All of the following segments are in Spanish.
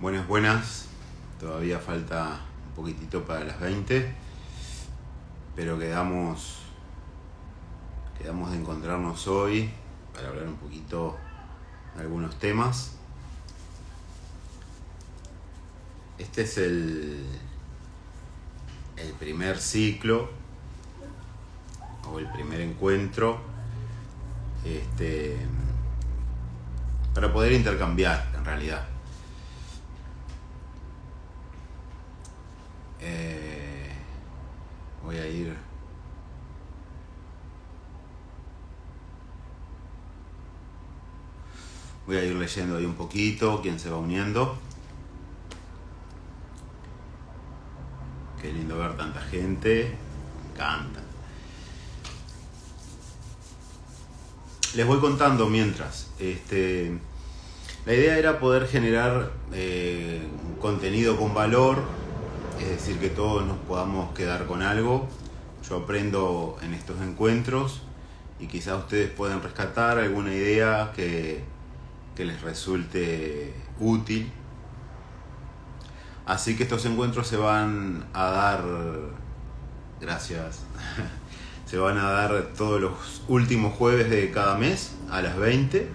Buenas, buenas. Todavía falta un poquitito para las 20, pero quedamos de encontrarnos hoy para hablar un poquito de algunos temas. Este es el primer ciclo o el primer encuentro para poder intercambiar en realidad. Voy a ir leyendo ahí un poquito quién se va uniendo. Qué lindo ver tanta gente, me encanta. Les voy contando mientras. La idea era poder generar un contenido con valor, es decir, que todos nos podamos quedar con algo. Yo aprendo en estos encuentros y quizás ustedes puedan rescatar alguna idea que les resulte útil. Así que estos encuentros se van a dar, gracias, se van a dar todos los últimos jueves de cada mes a las 20.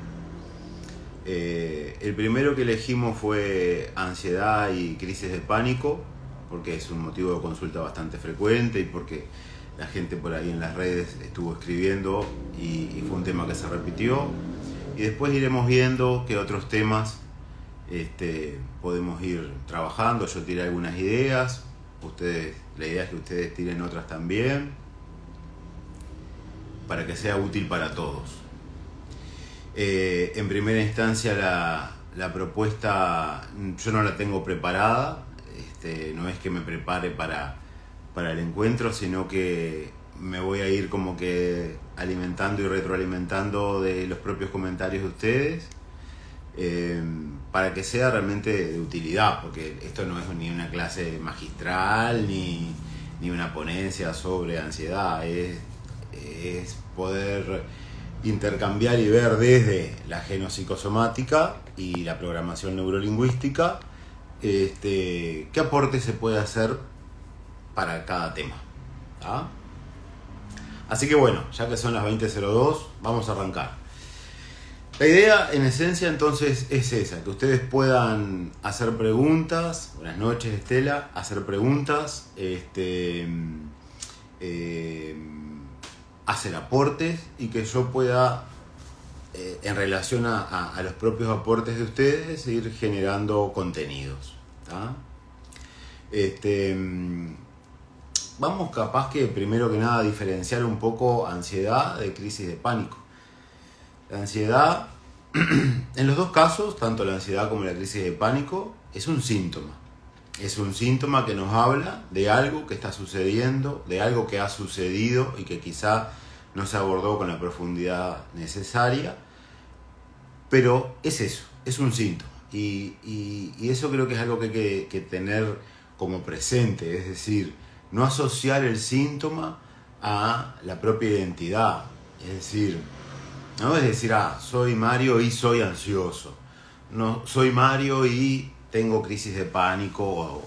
El primero que elegimos fue ansiedad y crisis de pánico, porque es un motivo de consulta bastante frecuente y porque la gente por ahí en las redes estuvo escribiendo y fue un tema que se repitió. Y después iremos viendo qué otros temas podemos ir trabajando. Yo tiré algunas ideas, la idea es que ustedes tiren otras también, para que sea útil para todos. En primera instancia la propuesta yo no la tengo preparada, no es que me prepare para el encuentro, sino que me voy a ir como que alimentando y retroalimentando de los propios comentarios de ustedes, para que sea realmente de utilidad, porque esto no es ni una clase magistral ni una ponencia sobre ansiedad, es poder intercambiar y ver desde la genopsicosomática y la programación neurolingüística qué aporte se puede hacer para cada tema, ¿tá? Así que bueno, ya que son las 20:02, vamos a arrancar. La idea en esencia entonces es esa, que ustedes puedan hacer preguntas. Buenas noches, Estela, hacer preguntas, hacer aportes y que yo pueda, en relación a los propios aportes de ustedes, ir generando contenidos, ¿tá? Vamos capaz que primero que nada diferenciar un poco ansiedad de crisis de pánico. La ansiedad, en los dos casos, tanto la ansiedad como la crisis de pánico, es un síntoma. Es un síntoma que nos habla de algo que está sucediendo, de algo que ha sucedido y que quizá no se abordó con la profundidad necesaria, pero es eso, es un síntoma. Y eso creo que es algo que hay que tener como presente, es decir, no asociar el síntoma a la propia identidad. Es decir, no es decir, soy Mario y soy ansioso. No, soy Mario y tengo crisis de pánico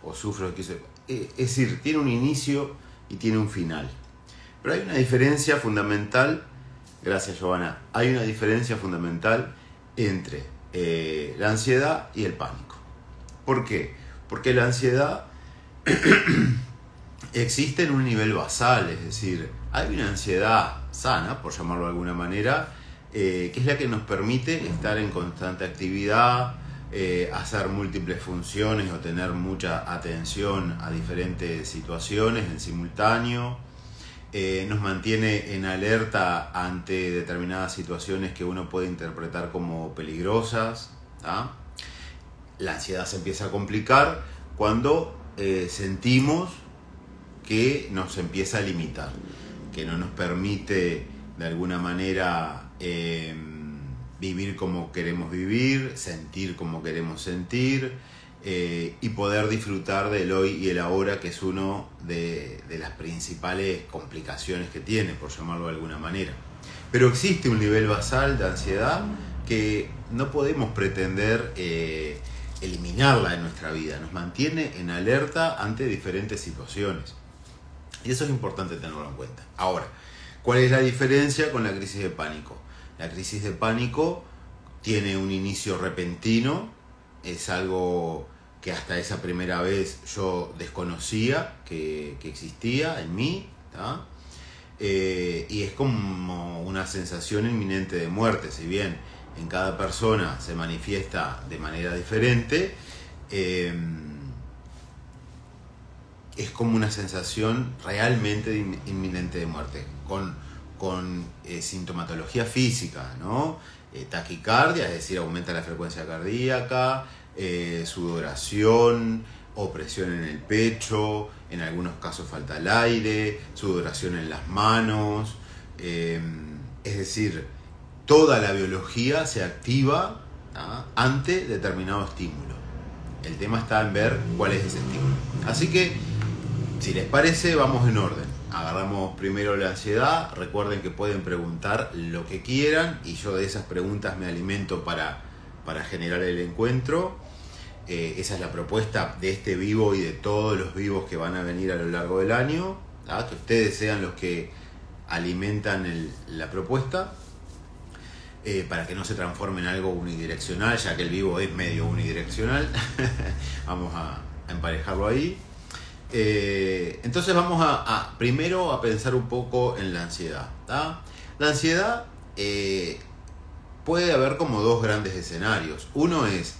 o sufro de crisis de pánico. Es decir, tiene un inicio y tiene un final. Pero hay una diferencia fundamental, gracias Giovanna, hay una diferencia fundamental entre la ansiedad y el pánico. ¿Por qué? Porque la ansiedad existe en un nivel basal, es decir, hay una ansiedad sana, por llamarlo de alguna manera, que es la que nos permite estar en constante actividad, hacer múltiples funciones o tener mucha atención a diferentes situaciones en simultáneo, nos mantiene en alerta ante determinadas situaciones que uno puede interpretar como peligrosas, ¿tá? La ansiedad se empieza a complicar cuando sentimos que nos empieza a limitar, que no nos permite de alguna manera vivir como queremos vivir, sentir como queremos sentir, y poder disfrutar del hoy y el ahora, que es uno de las principales complicaciones que tiene, por llamarlo de alguna manera. Pero existe un nivel basal de ansiedad que no podemos pretender eliminarla de nuestra vida, nos mantiene en alerta ante diferentes situaciones. Y eso es importante tenerlo en cuenta. Ahora, ¿cuál es la diferencia con la crisis de pánico? La crisis de pánico tiene un inicio repentino, es algo que hasta esa primera vez yo desconocía que existía en mí, ¿tá? Y es como una sensación inminente de muerte. Si bien en cada persona se manifiesta de manera diferente, es como una sensación realmente inminente de muerte, con sintomatología física, ¿no? Taquicardia, es decir, aumenta la frecuencia cardíaca, sudoración, opresión en el pecho, en algunos casos falta el aire, sudoración en las manos, es decir, toda la biología se activa, ¿tá?, ante determinado estímulo. El tema está en ver cuál es ese estímulo. Así que, si les parece, vamos en orden. Agarramos primero la ansiedad. Recuerden que pueden preguntar lo que quieran y yo de esas preguntas me alimento para generar el encuentro. Esa es la propuesta de este vivo y de todos los vivos que van a venir a lo largo del año, ¿tá? Que ustedes sean los que alimentan la propuesta, para que no se transforme en algo unidireccional, ya que el vivo es medio unidireccional. Vamos a emparejarlo ahí. Entonces vamos primero a pensar un poco en la ansiedad, ¿tá? La ansiedad puede haber como dos grandes escenarios. Uno es,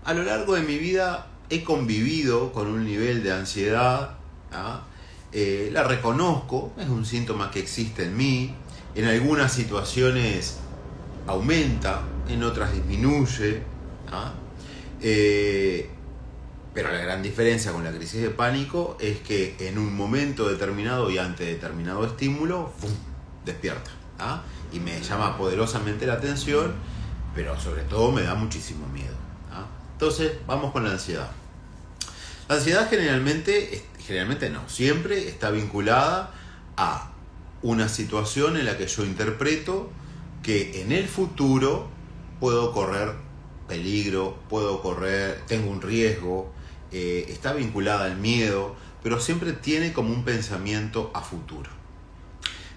a lo largo de mi vida he convivido con un nivel de ansiedad, ¿tá? La reconozco, es un síntoma que existe en mí, en algunas situaciones aumenta, en otras disminuye, ¿tá? Pero la gran diferencia con la crisis de pánico es que en un momento determinado y ante determinado estímulo, ¡fum!, despierta, ¿tá? Y me llama poderosamente la atención, pero sobre todo me da muchísimo miedo, ¿tá? Entonces, vamos con la ansiedad. La ansiedad generalmente no, siempre está vinculada a una situación en la que yo interpreto que en el futuro puedo correr peligro, tengo un riesgo, está vinculada al miedo, pero siempre tiene como un pensamiento a futuro.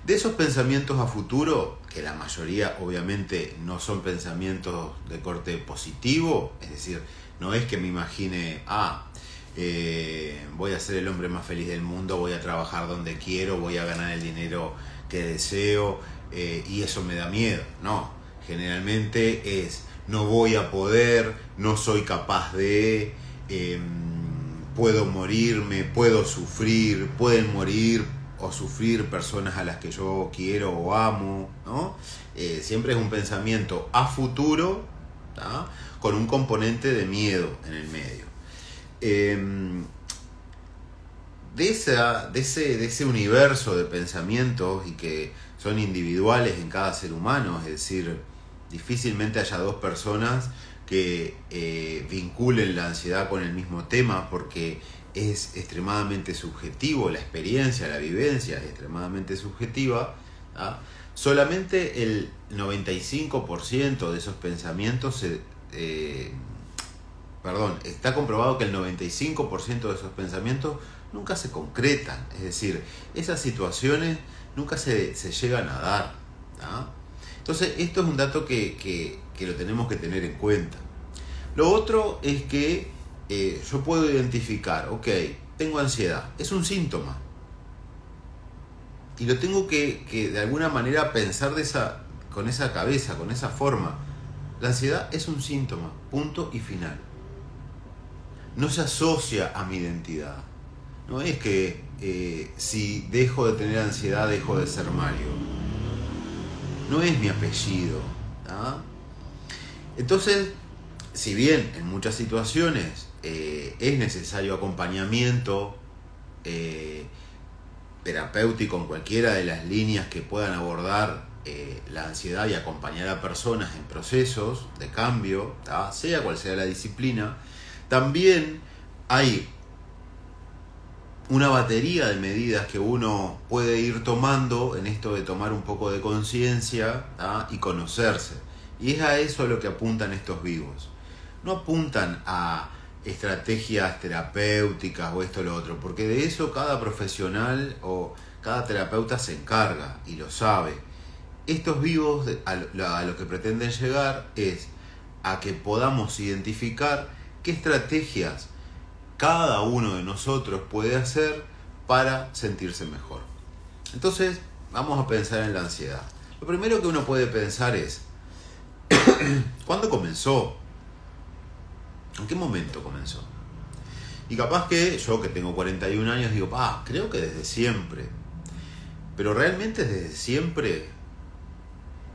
De esos pensamientos a futuro, que la mayoría obviamente no son pensamientos de corte positivo, es decir, no es que me imagine, voy a ser el hombre más feliz del mundo, voy a trabajar donde quiero, voy a ganar el dinero que deseo, y eso me da miedo. No, generalmente es, no voy a poder, no soy capaz de, puedo morirme, puedo sufrir, pueden morir o sufrir personas a las que yo quiero o amo, ¿no? Siempre es un pensamiento a futuro, ¿tá?, con un componente de miedo en el medio. De ese universo de pensamientos, y que son individuales en cada ser humano, es decir, difícilmente haya dos personas que vinculen la ansiedad con el mismo tema, porque es extremadamente subjetivo, la experiencia, la vivencia es extremadamente subjetiva, ¿tá? Solamente el 95% de esos pensamientos está comprobado que el 95% de esos pensamientos nunca se concretan, es decir, esas situaciones nunca se llegan a dar, ¿tá? Entonces, esto es un dato que lo tenemos que tener en cuenta. Lo otro es que yo puedo identificar, ok, tengo ansiedad, es un síntoma, y lo tengo que de alguna manera pensar con esa cabeza, con esa forma. La ansiedad es un síntoma, punto y final. No se asocia a mi identidad. No es que si dejo de tener ansiedad, dejo de ser Mario. No es mi apellido, ¿tá? Entonces, si bien en muchas situaciones es necesario acompañamiento terapéutico en cualquiera de las líneas que puedan abordar la ansiedad y acompañar a personas en procesos de cambio, ¿tá?, sea cual sea la disciplina, también hay una batería de medidas que uno puede ir tomando en esto de tomar un poco de conciencia, ¿tá?, y conocerse. Y es a eso a lo que apuntan estos vivos. no apuntan a estrategias terapéuticas o esto o lo otro, porque de eso cada profesional o cada terapeuta se encarga y lo sabe. Estos vivos a lo que pretenden llegar es a que podamos identificar qué estrategias cada uno de nosotros puede hacer para sentirse mejor. Entonces, vamos a pensar en la ansiedad. Lo primero que uno puede pensar es, ¿cuándo comenzó? ¿En qué momento comenzó? Y capaz que yo, que tengo 41 años, digo, creo que desde siempre. Pero realmente desde siempre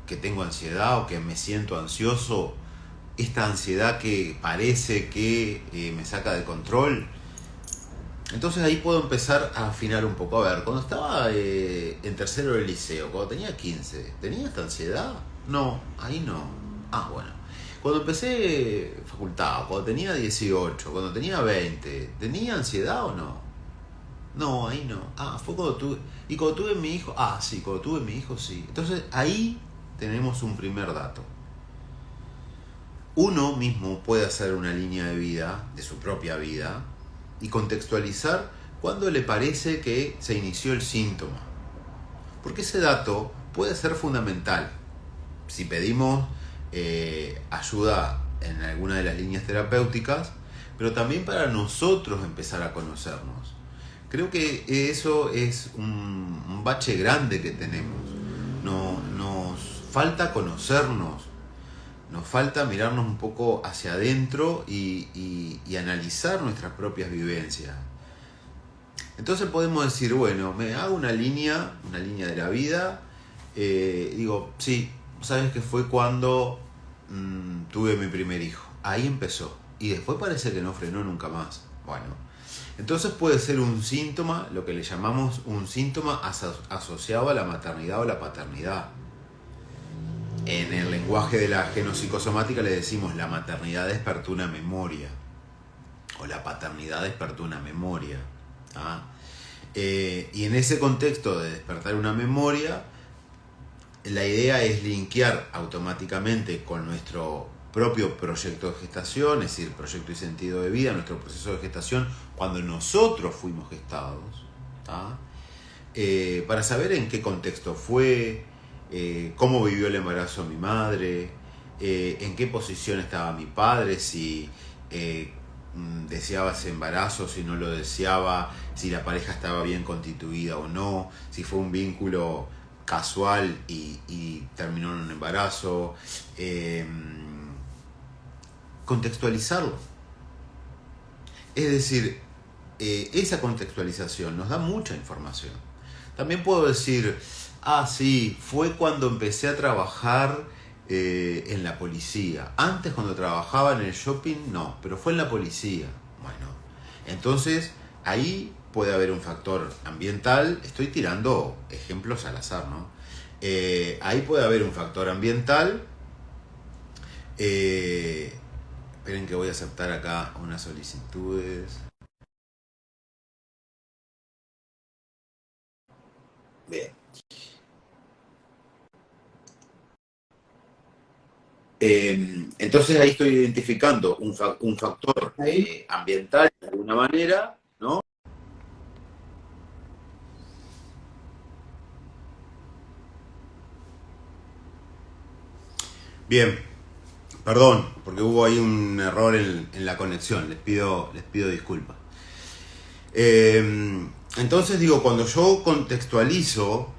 que tengo ansiedad o que me siento ansioso, esta ansiedad que parece que me saca de control. Entonces ahí puedo empezar a afinar un poco. A ver, cuando estaba en tercero del liceo, cuando tenía 15, ¿tenía esta ansiedad? No, ahí no. Bueno. Cuando empecé facultad, cuando tenía 18, cuando tenía 20, ¿tenía ansiedad o no? No, ahí no. Fue cuando tuve... ¿Y cuando tuve mi hijo? Sí, cuando tuve mi hijo, sí. Entonces ahí tenemos un primer dato. Uno mismo puede hacer una línea de vida, de su propia vida, y contextualizar cuándo le parece que se inició el síntoma. Porque ese dato puede ser fundamental. Si pedimos ayuda en alguna de las líneas terapéuticas, pero también para nosotros empezar a conocernos. Creo que eso es un bache grande que tenemos. Nos falta conocernos, nos falta mirarnos un poco hacia adentro y analizar nuestras propias vivencias. Entonces podemos decir, bueno, me hago una línea de la vida, digo, sí, sabes que fue cuando tuve mi primer hijo. Ahí empezó. Y después parece que no frenó nunca más. Bueno, entonces puede ser un síntoma, lo que le llamamos un síntoma asociado a la maternidad o la paternidad. En el lenguaje de la genopsicosomática le decimos la maternidad despertó una memoria. O la paternidad despertó una memoria. Y en ese contexto de despertar una memoria, la idea es linkear automáticamente con nuestro propio proyecto de gestación, es decir, proyecto y sentido de vida, nuestro proceso de gestación, cuando nosotros fuimos gestados, para saber en qué contexto fue, cómo vivió el embarazo mi madre, en qué posición estaba mi padre, si deseaba ese embarazo, si no lo deseaba, si la pareja estaba bien constituida o no, si fue un vínculo casual y terminó en un embarazo. Contextualizarlo. Es decir, esa contextualización nos da mucha información. También puedo decir, sí, fue cuando empecé a trabajar en la policía. Antes, cuando trabajaba en el shopping, no, pero fue en la policía. Bueno, entonces ahí puede haber un factor ambiental. Estoy tirando ejemplos al azar, ¿no? Ahí puede haber un factor ambiental. Esperen que voy a aceptar acá unas solicitudes. Bien. Entonces ahí estoy identificando un factor ambiental de alguna manera, ¿no? Bien, perdón, porque hubo ahí un error en la conexión, les pido disculpas. Entonces digo, cuando yo contextualizo,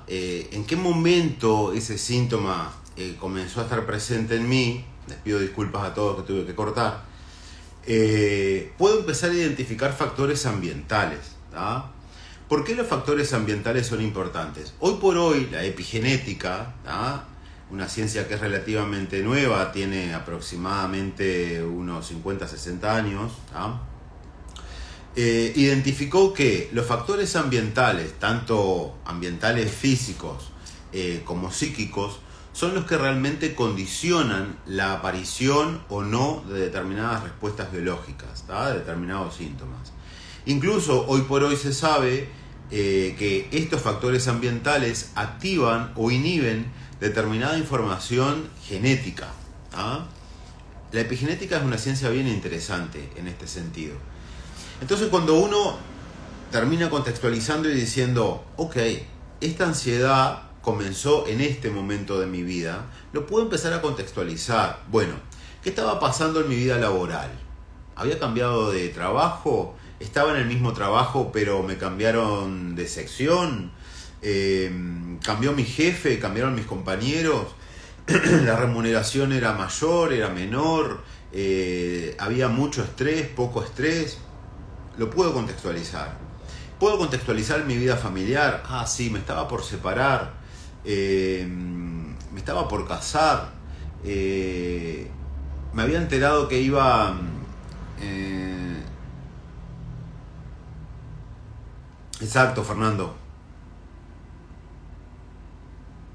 en qué momento ese síntoma comenzó a estar presente en mí, les pido disculpas a todos que tuve que cortar, puedo empezar a identificar factores ambientales. ¿Por qué los factores ambientales son importantes? Hoy por hoy la epigenética, una ciencia que es relativamente nueva, tiene aproximadamente unos 50-60 años, identificó que los factores ambientales, tanto ambientales físicos como psíquicos, son los que realmente condicionan la aparición o no de determinadas respuestas biológicas, de determinados síntomas. Incluso hoy por hoy se sabe que estos factores ambientales activan o inhiben determinada información genética. La epigenética es una ciencia bien interesante en este sentido. Entonces cuando uno termina contextualizando y diciendo, ok, esta ansiedad comenzó en este momento de mi vida, lo puedo empezar a contextualizar. Bueno, ¿qué estaba pasando en mi vida laboral? ¿Había cambiado de trabajo? ¿Estaba en el mismo trabajo pero me cambiaron de sección? ¿Cambió mi jefe? ¿Cambiaron mis compañeros? ¿La remuneración era mayor? ¿Era menor? ¿Había mucho estrés? ¿Poco estrés? Lo puedo contextualizar. Puedo contextualizar mi vida familiar. Ah, sí, me estaba por separar. Me estaba por casar. Me había enterado que iba... Exacto, Fernando.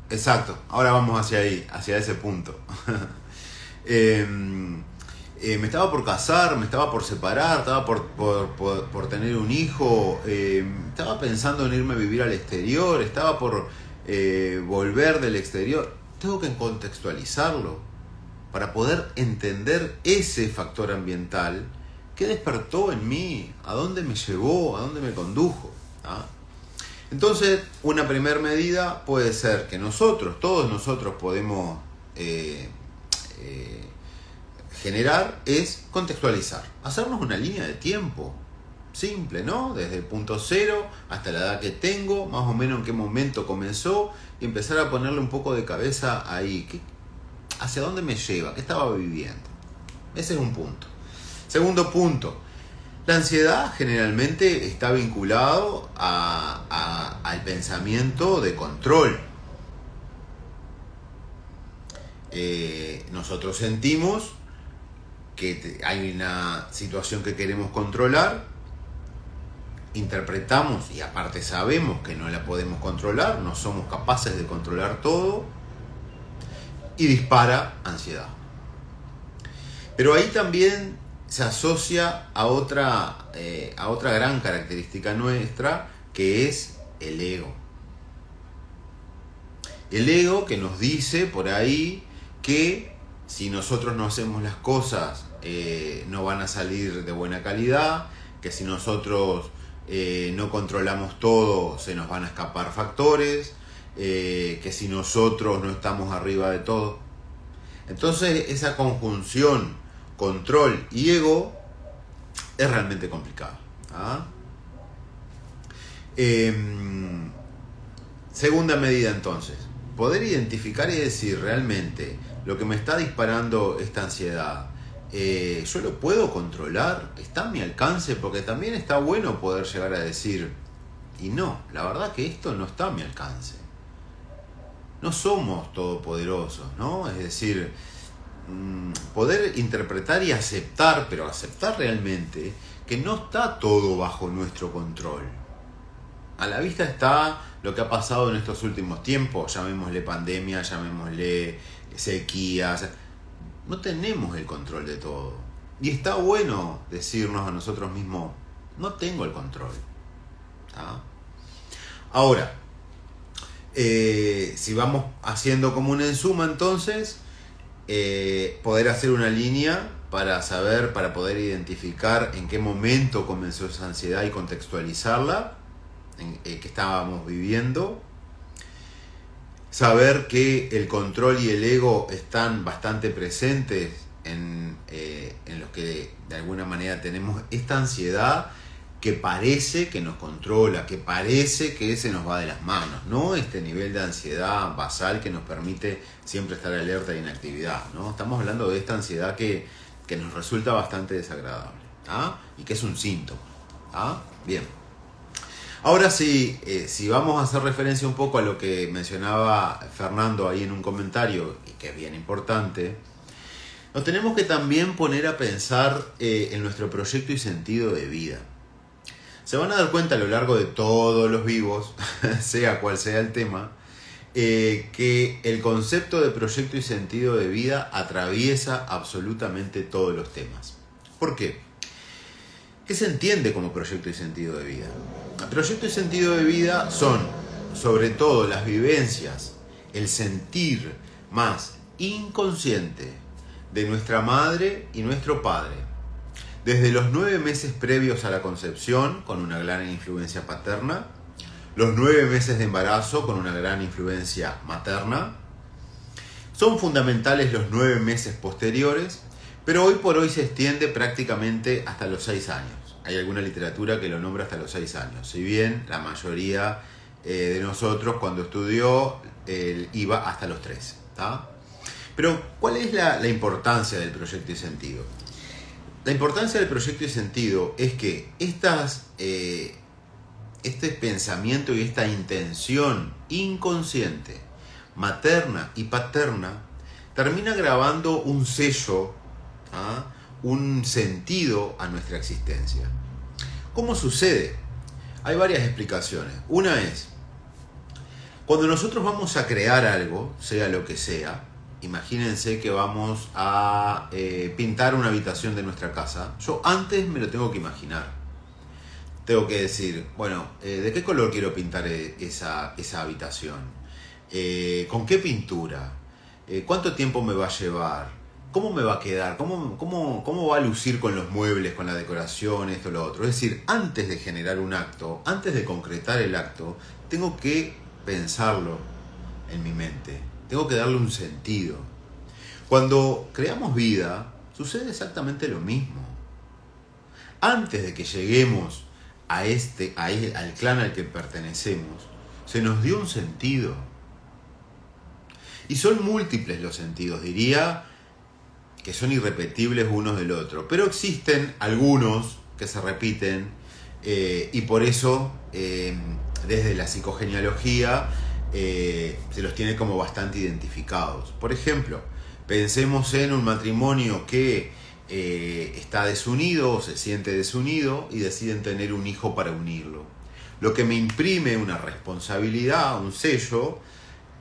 Exacto. Ahora vamos hacia ahí, hacia ese punto. Me estaba por casar, me estaba por separar, estaba por tener un hijo, estaba pensando en irme a vivir al exterior, estaba por volver del exterior. Tengo que contextualizarlo para poder entender ese factor ambiental que despertó en mí, a dónde me llevó, a dónde me condujo. ¿Ah? Entonces, una primera medida puede ser que nosotros, todos nosotros podemos generar, es contextualizar, hacernos una línea de tiempo simple, ¿no? Desde el punto cero hasta la edad que tengo, más o menos en qué momento comenzó, y empezar a ponerle un poco de cabeza ahí. ¿Hacia dónde me lleva? ¿Qué estaba viviendo? Ese es un punto. Segundo punto. La ansiedad generalmente está vinculado al pensamiento de control. Nosotros sentimos que hay una situación que queremos controlar, interpretamos y aparte sabemos que no la podemos controlar, no somos capaces de controlar todo y dispara ansiedad. Pero ahí también se asocia a otra gran característica nuestra, que es el ego. El ego que nos dice por ahí que si nosotros no hacemos las cosas no van a salir de buena calidad, que si nosotros no controlamos todo se nos van a escapar factores, que si nosotros no estamos arriba de todo. Entonces esa conjunción control y ego es realmente complicado. ¿Ah? Segunda medida entonces, poder identificar y decir realmente lo que me está disparando esta ansiedad, yo lo puedo controlar, está a mi alcance, porque también está bueno poder llegar a decir, y no, la verdad que esto no está a mi alcance. No somos todopoderosos, ¿no? Es decir, poder interpretar y aceptar, pero aceptar realmente que no está todo bajo nuestro control. A la vista está lo que ha pasado en estos últimos tiempos, llamémosle pandemia, llamémosle sequías. No tenemos el control de todo. Y está bueno decirnos a nosotros mismos, no tengo el control. ¿Ah? Ahora, si vamos haciendo como una ensuma entonces, poder hacer una línea para saber, para poder identificar en qué momento comenzó esa ansiedad y contextualizarla, que estábamos viviendo. Saber que el control y el ego están bastante presentes en los que de alguna manera tenemos esta ansiedad que parece que nos controla, que parece que se nos va de las manos, ¿no? Este nivel de ansiedad basal que nos permite siempre estar alerta y en actividad, ¿no? Estamos hablando de esta ansiedad que nos resulta bastante desagradable, ¿ah? Y que es un síntoma, ¿ah? Bien. Ahora sí, si vamos a hacer referencia un poco a lo que mencionaba Fernando ahí en un comentario, y que es bien importante, nos tenemos que también poner a pensar en nuestro proyecto y sentido de vida. Se van a dar cuenta a lo largo de todos los vivos, sea cual sea el tema, que el concepto de proyecto y sentido de vida atraviesa absolutamente todos los temas. ¿Por qué? ¿Qué se entiende como proyecto y sentido de vida? El proyecto y sentido de vida son, sobre todo, las vivencias, el sentir más inconsciente de nuestra madre y nuestro padre. Desde los 9 meses previos a la concepción, con una gran influencia paterna, los 9 meses de embarazo, con una gran influencia materna. Son fundamentales los 9 meses posteriores, pero hoy por hoy se extiende prácticamente hasta los 6 años. Hay alguna literatura que lo nombra hasta los 6 años, si bien la mayoría de nosotros cuando estudió iba hasta los 3. ¿Tá? Pero, ¿cuál es la importancia del proyecto y sentido? La importancia del proyecto y sentido es que este pensamiento y esta intención inconsciente, materna y paterna, termina grabando un sello, un sentido a nuestra existencia. ¿Cómo sucede? Hay varias explicaciones. Una es, cuando nosotros vamos a crear algo, sea lo que sea, imagínense que vamos a pintar una habitación de nuestra casa. Yo antes me lo tengo que imaginar. Tengo que decir, bueno, ¿de qué color quiero pintar esa habitación? ¿Con qué pintura? ¿Cuánto tiempo me va a llevar? ¿Cómo me va a quedar? ¿Cómo va a lucir con los muebles, con la decoración, esto, lo otro? Es decir, antes de generar un acto, antes de concretar el acto, tengo que pensarlo en mi mente. Tengo que darle un sentido. Cuando creamos vida, sucede exactamente lo mismo. Antes de que lleguemos al clan al que pertenecemos, se nos dio un sentido. Y son múltiples los sentidos, diría que son irrepetibles unos del otro. Pero existen algunos que se repiten y por eso desde la psicogenealogía se los tiene como bastante identificados. Por ejemplo, pensemos en un matrimonio que está desunido o se siente desunido y deciden tener un hijo para unirlo. Lo que me imprime una responsabilidad, un sello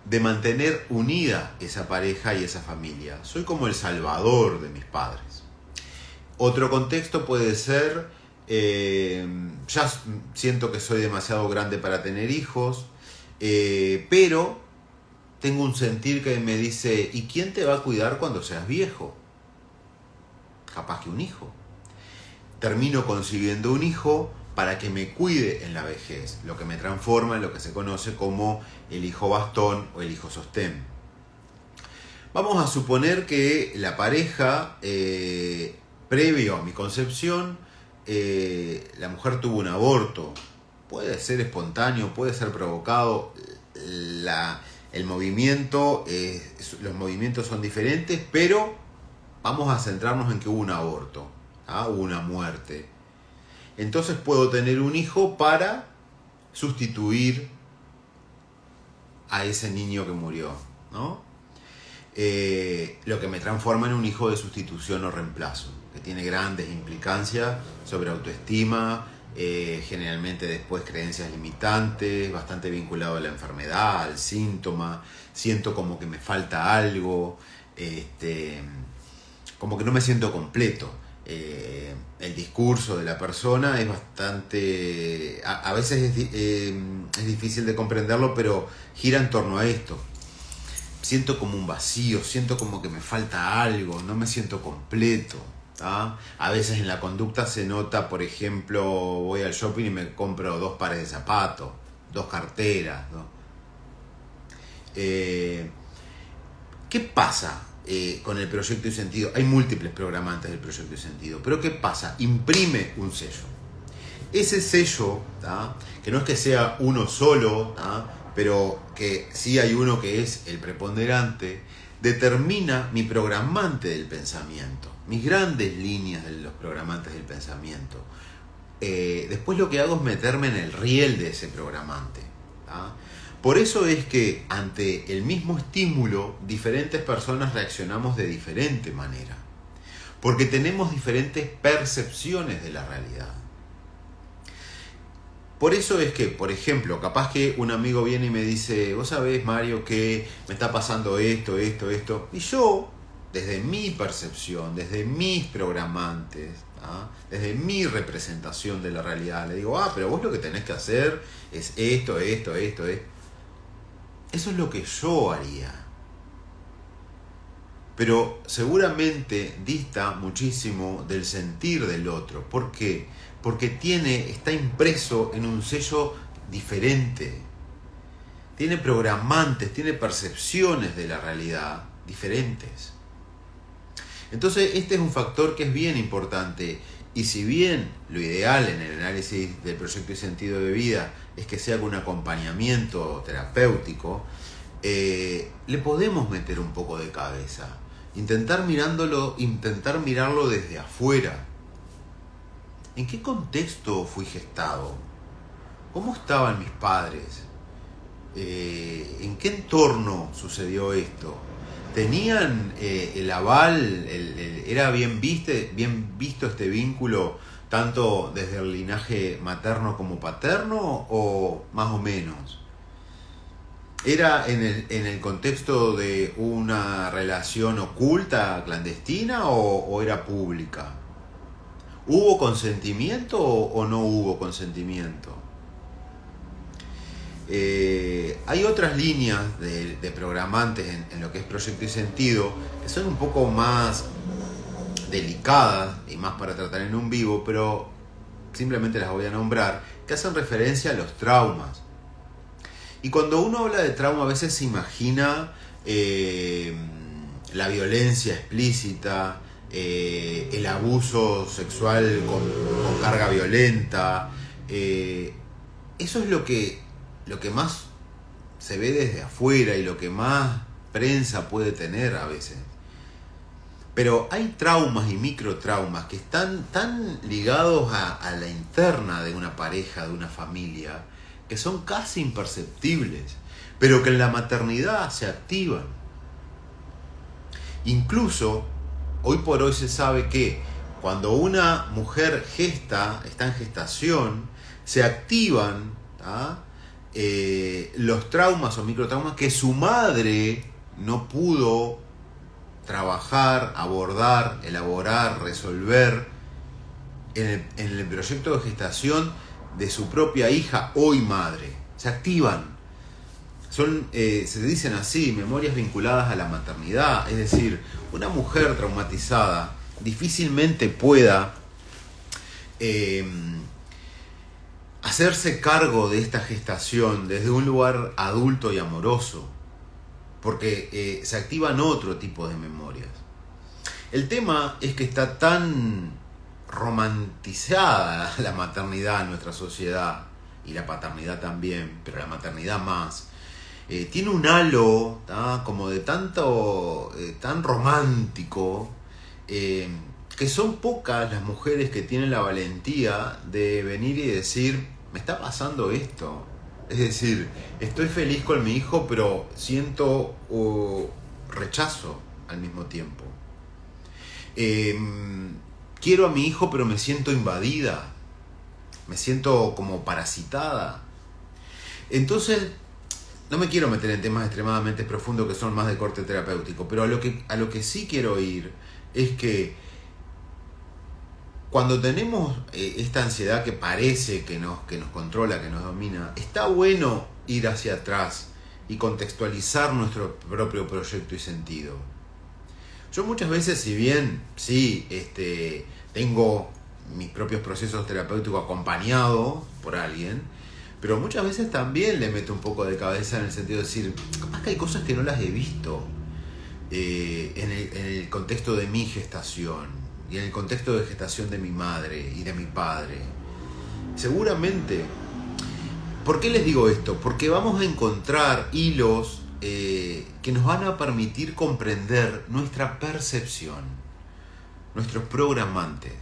de mantener unida esa pareja y esa familia. Soy como el salvador de mis padres. Otro contexto puede ser, ya siento que soy demasiado grande para tener hijos, pero tengo un sentir que me dice, ¿y quién te va a cuidar cuando seas viejo? Capaz que un hijo. Termino concibiendo un hijo para que me cuide en la vejez, lo que me transforma en lo que se conoce como el hijo bastón o el hijo sostén. Vamos a suponer que la pareja, previo a mi concepción, la mujer tuvo un aborto. Puede ser espontáneo, puede ser provocado. Los movimientos son diferentes, pero vamos a centrarnos en que hubo un aborto, hubo una muerte. Entonces puedo tener un hijo para sustituir a ese niño que murió, ¿no? Lo que me transforma en un hijo de sustitución o reemplazo, que tiene grandes implicancias sobre autoestima, generalmente después creencias limitantes, bastante vinculado a la enfermedad, al síntoma, siento como que me falta algo, como que no me siento completo. El discurso de la persona es bastante, a veces es difícil de comprenderlo, pero gira en torno a esto. Siento como un vacío, siento como que me falta algo, no me siento completo. ¿Ah? A veces en la conducta se nota, por ejemplo, voy al shopping y me compro 2 pares de zapatos, 2 carteras, ¿no? ¿Qué pasa con el proyecto y sentido? Hay múltiples programantes del proyecto y sentido, pero ¿qué pasa? Imprime un sello. Ese sello, ¿tá? Que no es que sea uno solo, ¿tá? Pero que sí hay uno que es el preponderante, determina mi programante del pensamiento, mis grandes líneas de los programantes del pensamiento. Después lo que hago es meterme en el riel de ese programante, ¿tá? Por eso es que ante el mismo estímulo, diferentes personas reaccionamos de diferente manera, porque tenemos diferentes percepciones de la realidad. Por eso es que, por ejemplo, capaz que un amigo viene y me dice, vos sabés, Mario, que me está pasando esto, y yo, desde mi percepción, desde mis programantes, ¿ah? Desde mi representación de la realidad, le digo, pero vos lo que tenés que hacer es esto. Eso es lo que yo haría. pero seguramente dista muchísimo del sentir del otro. ¿Por qué? Porque está impreso en un sello diferente. Tiene programantes, tiene percepciones de la realidad diferentes. Entonces este es un factor que es bien importante. Y si bien lo ideal en el análisis del proyecto y sentido de vida es que sea con un acompañamiento terapéutico, le podemos meter un poco de cabeza. Intentar mirarlo desde afuera. ¿En qué contexto fui gestado? ¿Cómo estaban mis padres? ¿En qué entorno sucedió esto? ¿Tenían el aval? ¿Era bien visto este vínculo tanto desde el linaje materno como paterno o más o menos? ¿Era en el contexto de una relación oculta, clandestina o era pública? ¿Hubo consentimiento o no hubo consentimiento? Hay otras líneas de programantes en lo que es proyecto y sentido que son un poco más delicadas y más para tratar en un vivo, pero simplemente las voy a nombrar, que hacen referencia a los traumas. Y cuando uno habla de trauma a veces se imagina la violencia explícita, el abuso sexual con carga violenta. Eso es lo que más se ve desde afuera y lo que más prensa puede tener a veces. Pero hay traumas y microtraumas que están tan ligados a la interna de una pareja, de una familia, que son casi imperceptibles, pero que en la maternidad se activan. Incluso, hoy por hoy se sabe que cuando una mujer está en gestación, se activan los traumas o microtraumas que su madre no pudo trabajar, abordar, elaborar, resolver en el proyecto de gestación de su propia hija, hoy madre. Se activan. Se dicen así, memorias vinculadas a la maternidad. Es decir, una mujer traumatizada difícilmente pueda hacerse cargo de esta gestación desde un lugar adulto y amoroso, porque se activan otro tipo de memorias. El tema es que está tan romantizada la maternidad en nuestra sociedad, y la paternidad también, pero la maternidad más. Tiene un halo como de tan romántico, que son pocas las mujeres que tienen la valentía de venir y decir: me está pasando esto. Es decir, estoy feliz con mi hijo, pero siento rechazo al mismo tiempo. Quiero a mi hijo, pero me siento invadida. Me siento como parasitada. Entonces, no me quiero meter en temas extremadamente profundos que son más de corte terapéutico, pero a lo que sí quiero ir es que cuando tenemos esta ansiedad que parece que nos controla, que nos domina, está bueno ir hacia atrás y contextualizar nuestro propio proyecto y sentido. Yo muchas veces, si bien sí tengo mis propios procesos terapéuticos acompañados por alguien, pero muchas veces también le meto un poco de cabeza en el sentido de decir, capaz que hay cosas que no las he visto en el contexto de mi gestación y en el contexto de gestación de mi madre y de mi padre. Seguramente. ¿Por qué les digo esto? Porque vamos a encontrar hilos que nos van a permitir comprender nuestra percepción, nuestros programantes.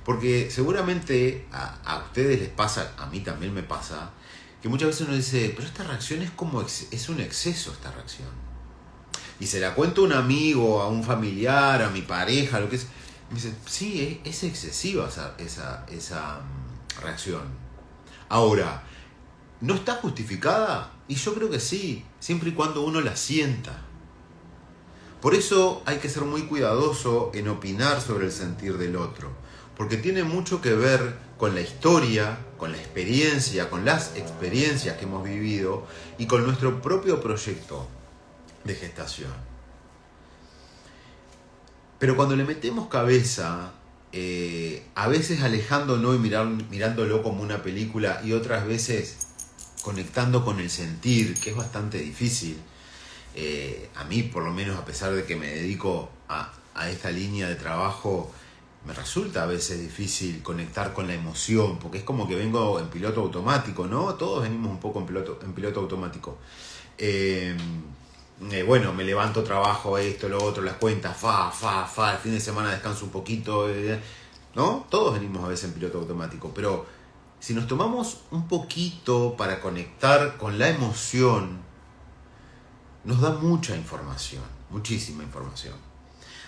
Porque seguramente a ustedes les pasa, a mí también me pasa, que muchas veces uno dice, pero esta reacción es un exceso, esta reacción. Y se la cuento a un amigo, a un familiar, a mi pareja, lo que es. Me dice, sí, es excesiva esa reacción. Ahora, ¿no está justificada? Y yo creo que sí, siempre y cuando uno la sienta. Por eso hay que ser muy cuidadoso en opinar sobre el sentir del otro, porque tiene mucho que ver con la historia, con la experiencia, con las experiencias que hemos vivido y con nuestro propio proyecto de gestación. Pero cuando le metemos cabeza, a veces alejándonos y mirándolo como una película y otras veces conectando con el sentir, que es bastante difícil, a mí por lo menos, a pesar de que me dedico a esta línea de trabajo, me resulta a veces difícil conectar con la emoción, porque es como que vengo en piloto automático, ¿no? Todos venimos un poco en piloto automático. Bueno, me levanto, trabajo, esto, lo otro, las cuentas, el fin de semana descanso un poquito, ¿no? Todos venimos a veces en piloto automático, pero si nos tomamos un poquito para conectar con la emoción, nos da mucha información, muchísima información.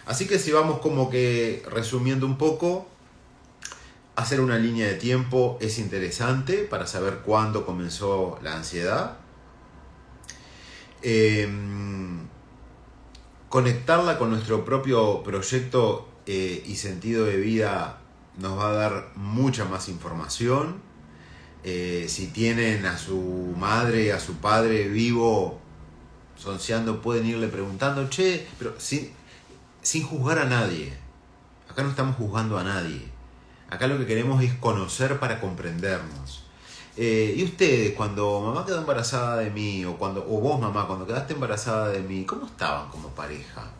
Así que si vamos como que resumiendo un poco, hacer una línea de tiempo es interesante para saber cuándo comenzó la ansiedad. Conectarla con nuestro propio proyecto y sentido de vida nos va a dar mucha más información. Si tienen a su madre, a su padre vivo, sonceando, pueden irle preguntando, pero sin juzgar a nadie. Acá no estamos juzgando a nadie. Acá lo que queremos es conocer para comprendernos. Y ustedes, cuando mamá quedó embarazada de mí, o vos, mamá, cuando quedaste embarazada de mí, ¿cómo estaban como pareja?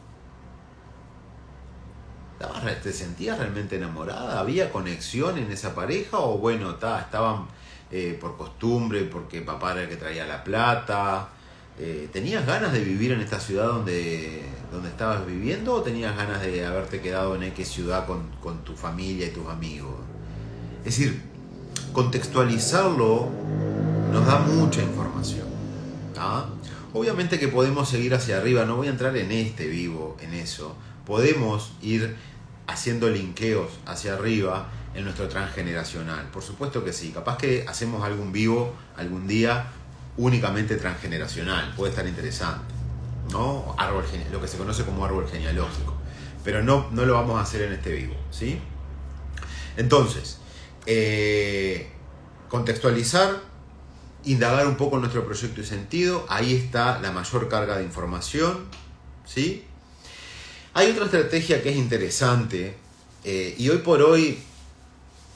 ¿Te sentías realmente enamorada? ¿Había conexión en esa pareja? ¿O bueno, estaban por costumbre, porque papá era el que traía la plata? ¿Tenías ganas de vivir en esta ciudad donde estabas viviendo, o tenías ganas de haberte quedado en X ciudad con tu familia y tus amigos? Es decir, contextualizarlo nos da mucha información. Obviamente que podemos seguir hacia arriba, no voy a entrar en vivo en eso. Podemos ir haciendo linkeos hacia arriba en nuestro transgeneracional. Por supuesto que sí, capaz que hacemos algún vivo algún día únicamente transgeneracional, puede estar interesante, ¿no? Lo que se conoce como árbol genealógico, pero no lo vamos a hacer en este vivo, ¿sí? Entonces, contextualizar, indagar un poco en nuestro proyecto y sentido, ahí está la mayor carga de información, ¿sí? Hay otra estrategia que es interesante, y hoy por hoy,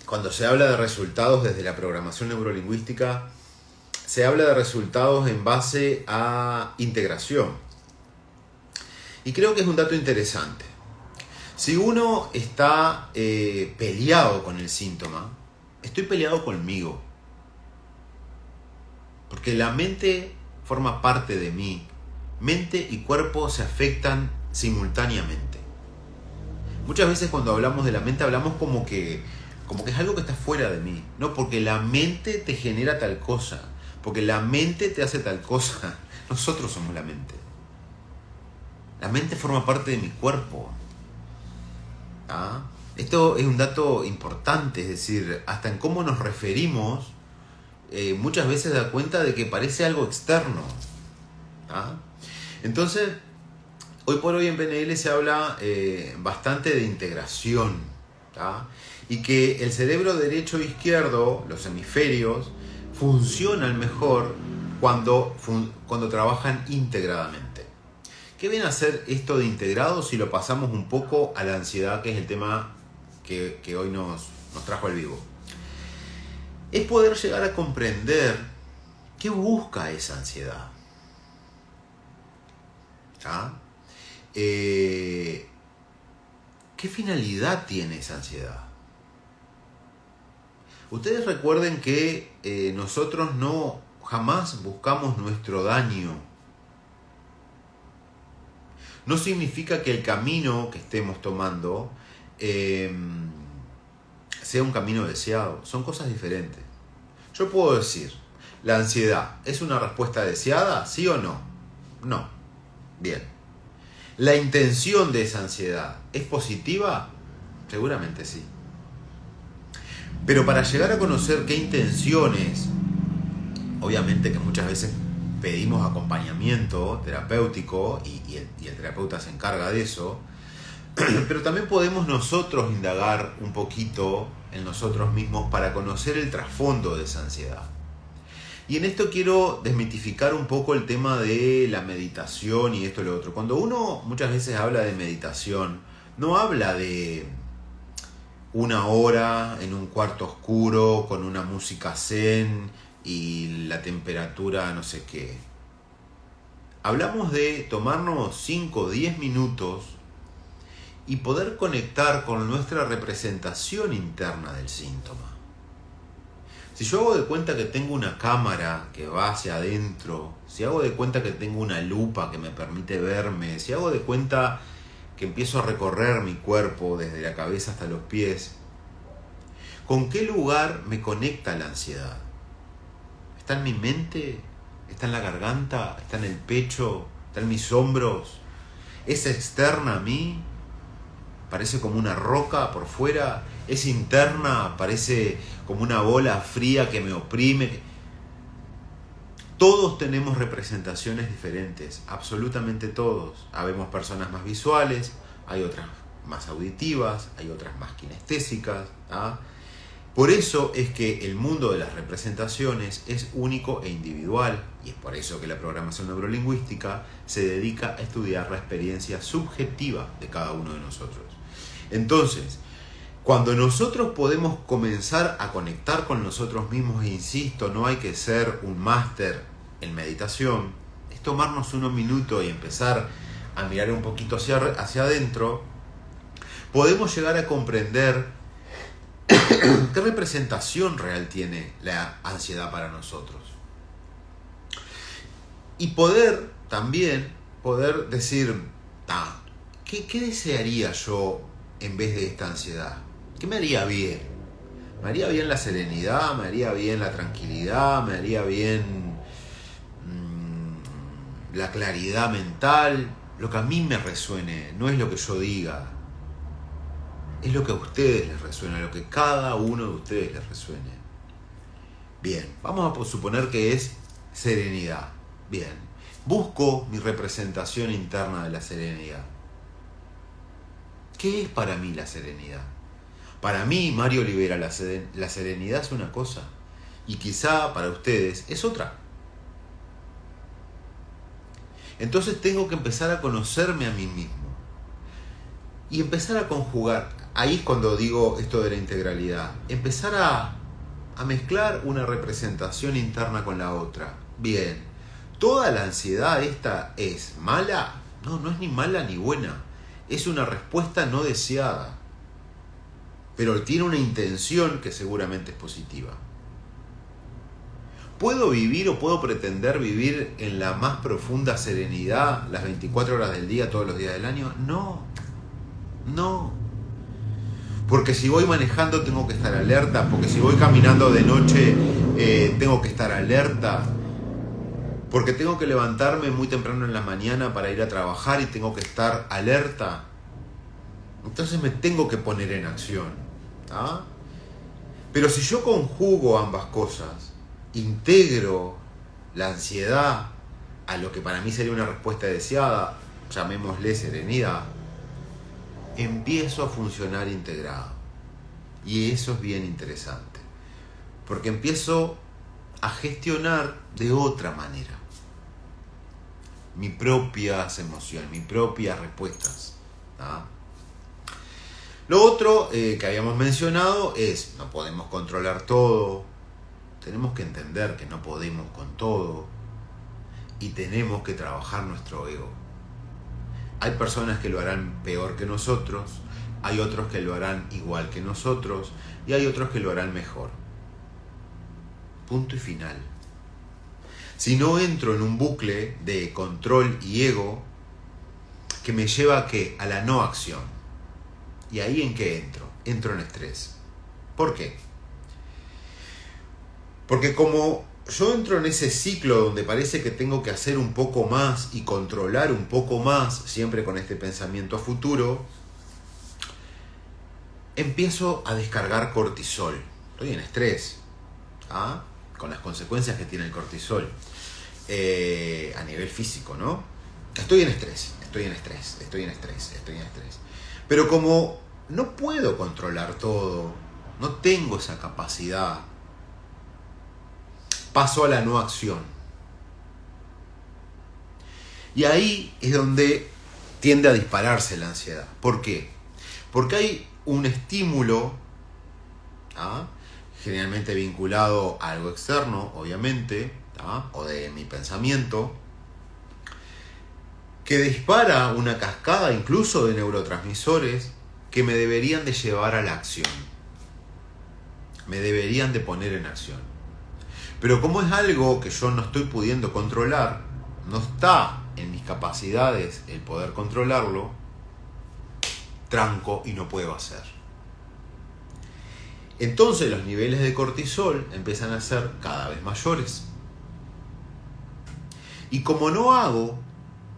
cuando se habla de resultados desde la programación neurolingüística, se habla de resultados en base a integración. Y creo que es un dato interesante. Si uno está peleado con el síntoma, estoy peleado conmigo. Porque la mente forma parte de mí. Mente y cuerpo se afectan simultáneamente. Muchas veces cuando hablamos de la mente hablamos como que es algo que está fuera de mí. No, porque la mente te genera tal cosa. Porque la mente te hace tal cosa. Nosotros somos la mente. La mente forma parte de mi cuerpo. Esto es un dato importante, es decir, hasta en cómo nos referimos, muchas veces da cuenta de que parece algo externo. Entonces, hoy por hoy en PNL se habla bastante de integración. Y que el cerebro derecho e izquierdo, los hemisferios, funcionan mejor cuando trabajan integradamente. ¿Qué viene a ser esto de integrado si lo pasamos un poco a la ansiedad, que es el tema que hoy nos trajo al vivo? Es poder llegar a comprender qué busca esa ansiedad. ¿Qué finalidad tiene esa ansiedad? Ustedes recuerden que nosotros jamás buscamos nuestro daño. No significa que el camino que estemos tomando sea un camino deseado. Son cosas diferentes. Yo puedo decir, ¿la ansiedad es una respuesta deseada? ¿Sí o no? No. Bien. ¿La intención de esa ansiedad es positiva? Seguramente sí. Pero para llegar a conocer qué intenciones, obviamente que muchas veces pedimos acompañamiento terapéutico y el terapeuta se encarga de eso, pero también podemos nosotros indagar un poquito en nosotros mismos para conocer el trasfondo de esa ansiedad. Y en esto quiero desmitificar un poco el tema de la meditación y esto y lo otro. Cuando uno muchas veces habla de meditación, no habla de una hora en un cuarto oscuro con una música zen y la temperatura no sé qué. Hablamos de tomarnos 5 o 10 minutos y poder conectar con nuestra representación interna del síntoma. Si yo hago de cuenta que tengo una cámara que va hacia adentro, si hago de cuenta que tengo una lupa que me permite verme, si hago de cuenta que empiezo a recorrer mi cuerpo desde la cabeza hasta los pies, ¿con qué lugar me conecta la ansiedad? ¿Está en mi mente? ¿Está en la garganta? ¿Está en el pecho? ¿Está en mis hombros? ¿Es externa a mí? ¿Parece como una roca por fuera? ¿Es interna? ¿Parece como una bola fría que me oprime? Todos tenemos representaciones diferentes, absolutamente todos. Habemos personas más visuales, hay otras más auditivas, hay otras más kinestésicas. Por eso es que el mundo de las representaciones es único e individual, y es por eso que la programación neurolingüística se dedica a estudiar la experiencia subjetiva de cada uno de nosotros. Entonces, cuando nosotros podemos comenzar a conectar con nosotros mismos, e insisto, no hay que ser un máster en meditación, es tomarnos unos minutos y empezar a mirar un poquito hacia adentro, podemos llegar a comprender qué representación real tiene la ansiedad para nosotros. Y poder decir, ¿qué desearía yo en vez de esta ansiedad? ¿Qué me haría bien? ¿Me haría bien la serenidad? ¿Me haría bien la tranquilidad? ¿Me haría bien la claridad mental? Lo que a mí me resuene, no es lo que yo diga. Es lo que a ustedes les resuena, lo que cada uno de ustedes les resuene. Bien, vamos a suponer que es serenidad. Bien, busco mi representación interna de la serenidad. ¿Qué es para mí la serenidad? Para mí, Mario Olivera, la serenidad es una cosa y quizá para ustedes es otra. Entonces tengo que empezar a conocerme a mí mismo y empezar a conjugar. Ahí es cuando digo esto de la integralidad. Empezar a mezclar una representación interna con la otra. Bien, ¿toda la ansiedad esta es mala? No es ni mala ni buena. Es una respuesta no deseada. Pero tiene una intención que seguramente es positiva. ¿Puedo vivir o puedo pretender vivir en la más profunda serenidad las 24 horas del día, todos los días del año? No. Porque si voy manejando tengo que estar alerta, porque si voy caminando de noche tengo que estar alerta, porque tengo que levantarme muy temprano en la mañana para ir a trabajar y tengo que estar alerta. Entonces me tengo que poner en acción. Pero si yo conjugo ambas cosas, integro la ansiedad a lo que para mí sería una respuesta deseada, llamémosle serenidad, empiezo a funcionar integrado. Y eso es bien interesante, porque empiezo a gestionar de otra manera mis propias emociones, mis propias respuestas. Lo otro que habíamos mencionado es, no podemos controlar todo, tenemos que entender que no podemos con todo y tenemos que trabajar nuestro ego. Hay personas que lo harán peor que nosotros, hay otros que lo harán igual que nosotros y hay otros que lo harán mejor. Punto y final. Si no entro en un bucle de control y ego que me lleva ¿a qué? A la no acción. ¿Y ahí en qué entro? Entro en estrés. ¿Por qué? Porque como yo entro en ese ciclo donde parece que tengo que hacer un poco más y controlar un poco más, siempre con este pensamiento a futuro, empiezo a descargar cortisol. Estoy en estrés, con las consecuencias que tiene el cortisol a nivel físico, ¿no? Estoy en estrés. Pero como no puedo controlar todo, no tengo esa capacidad, paso a la no acción. Y ahí es donde tiende a dispararse la ansiedad. ¿Por qué? Porque hay un estímulo, ¿ah?, generalmente vinculado a algo externo, obviamente, ¿ah?, o de mi pensamiento, que dispara una cascada incluso de neurotransmisores que me deberían de llevar a la acción. Me deberían de poner en acción. Pero como es algo que yo no estoy pudiendo controlar, no está en mis capacidades el poder controlarlo, tranco y no puedo hacer. Entonces los niveles de cortisol empiezan a ser cada vez mayores. Y como no hago,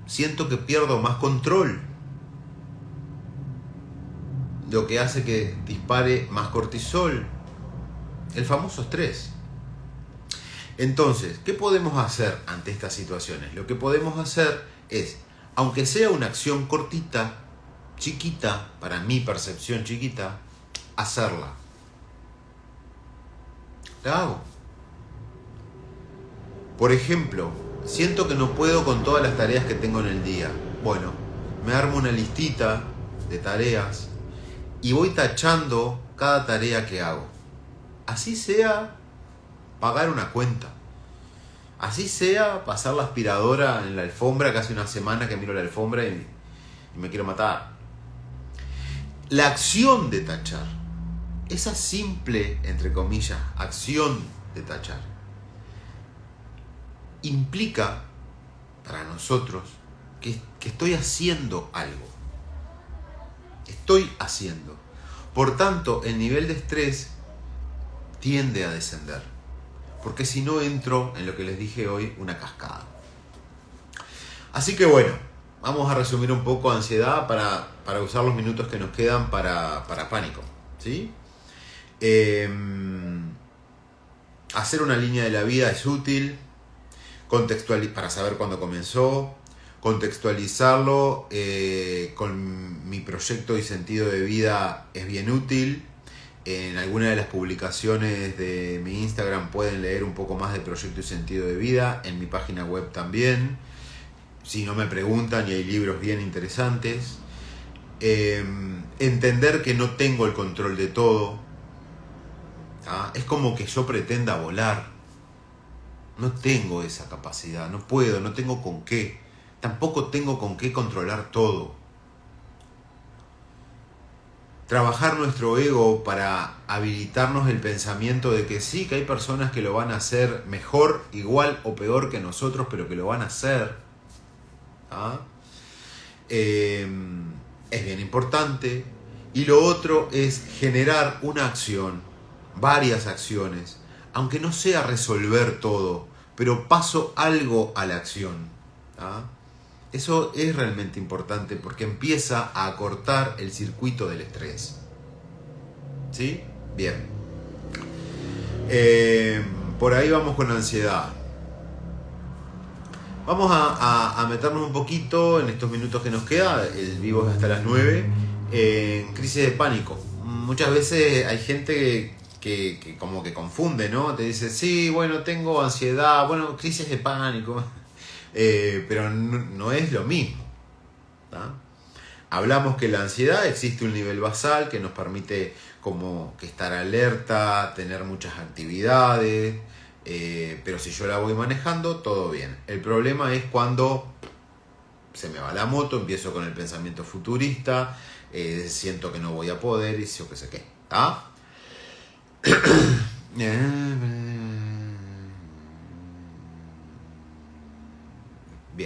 siento que pierdo más control, lo que hace que dispare más cortisol, el famoso estrés. Entonces, ¿qué podemos hacer ante estas situaciones? Lo que podemos hacer es, aunque sea una acción cortita, chiquita, para mi percepción chiquita, hacerla. La hago. Por ejemplo, siento que no puedo con todas las tareas que tengo en el día. Bueno, me armo una listita de tareas y voy tachando cada tarea que hago. Así sea pagar una cuenta. Así sea pasar la aspiradora en la alfombra, que hace una semana que miro la alfombra y me quiero matar. La acción de tachar, esa simple, entre comillas, acción de tachar, implica para nosotros que estoy haciendo algo. Estoy haciendo. Por tanto, el nivel de estrés tiende a descender. Porque si no entro en lo que les dije hoy, una cascada. Así que bueno, vamos a resumir un poco ansiedad para usar los minutos que nos quedan para pánico, ¿sí? Hacer una línea de la vida es útil, para saber cuándo comenzó, contextualizarlo con mi proyecto y sentido de vida es bien útil. En alguna de las publicaciones de mi Instagram pueden leer un poco más de proyecto y sentido de vida, en mi página web también, si no me preguntan, y hay libros bien interesantes. Entender que no tengo el control de todo. Es como que yo pretenda volar. No tengo esa capacidad, no puedo, no tengo con qué. Tampoco tengo con qué controlar todo. Trabajar nuestro ego para habilitarnos el pensamiento de que sí, que hay personas que lo van a hacer mejor, igual o peor que nosotros, pero que lo van a hacer. Es bien importante. Y lo otro es generar una acción, varias acciones, aunque no sea resolver todo, pero paso algo a la acción. Eso es realmente importante porque empieza a acortar el circuito del estrés. ¿Sí? Bien. Por ahí vamos con la ansiedad. Vamos a meternos un poquito en estos minutos que nos queda, el vivo es hasta las 9, en crisis de pánico. Muchas veces hay gente que como que confunde, ¿no? Te dice, sí, bueno, tengo ansiedad, bueno, crisis de pánico. Pero no es lo mismo. Hablamos que la ansiedad existe un nivel basal que nos permite como que estar alerta, tener muchas actividades, pero si yo la voy manejando, todo bien. El problema es cuando se me va la moto, empiezo con el pensamiento futurista, siento que no voy a poder y yo qué sé qué. Bien.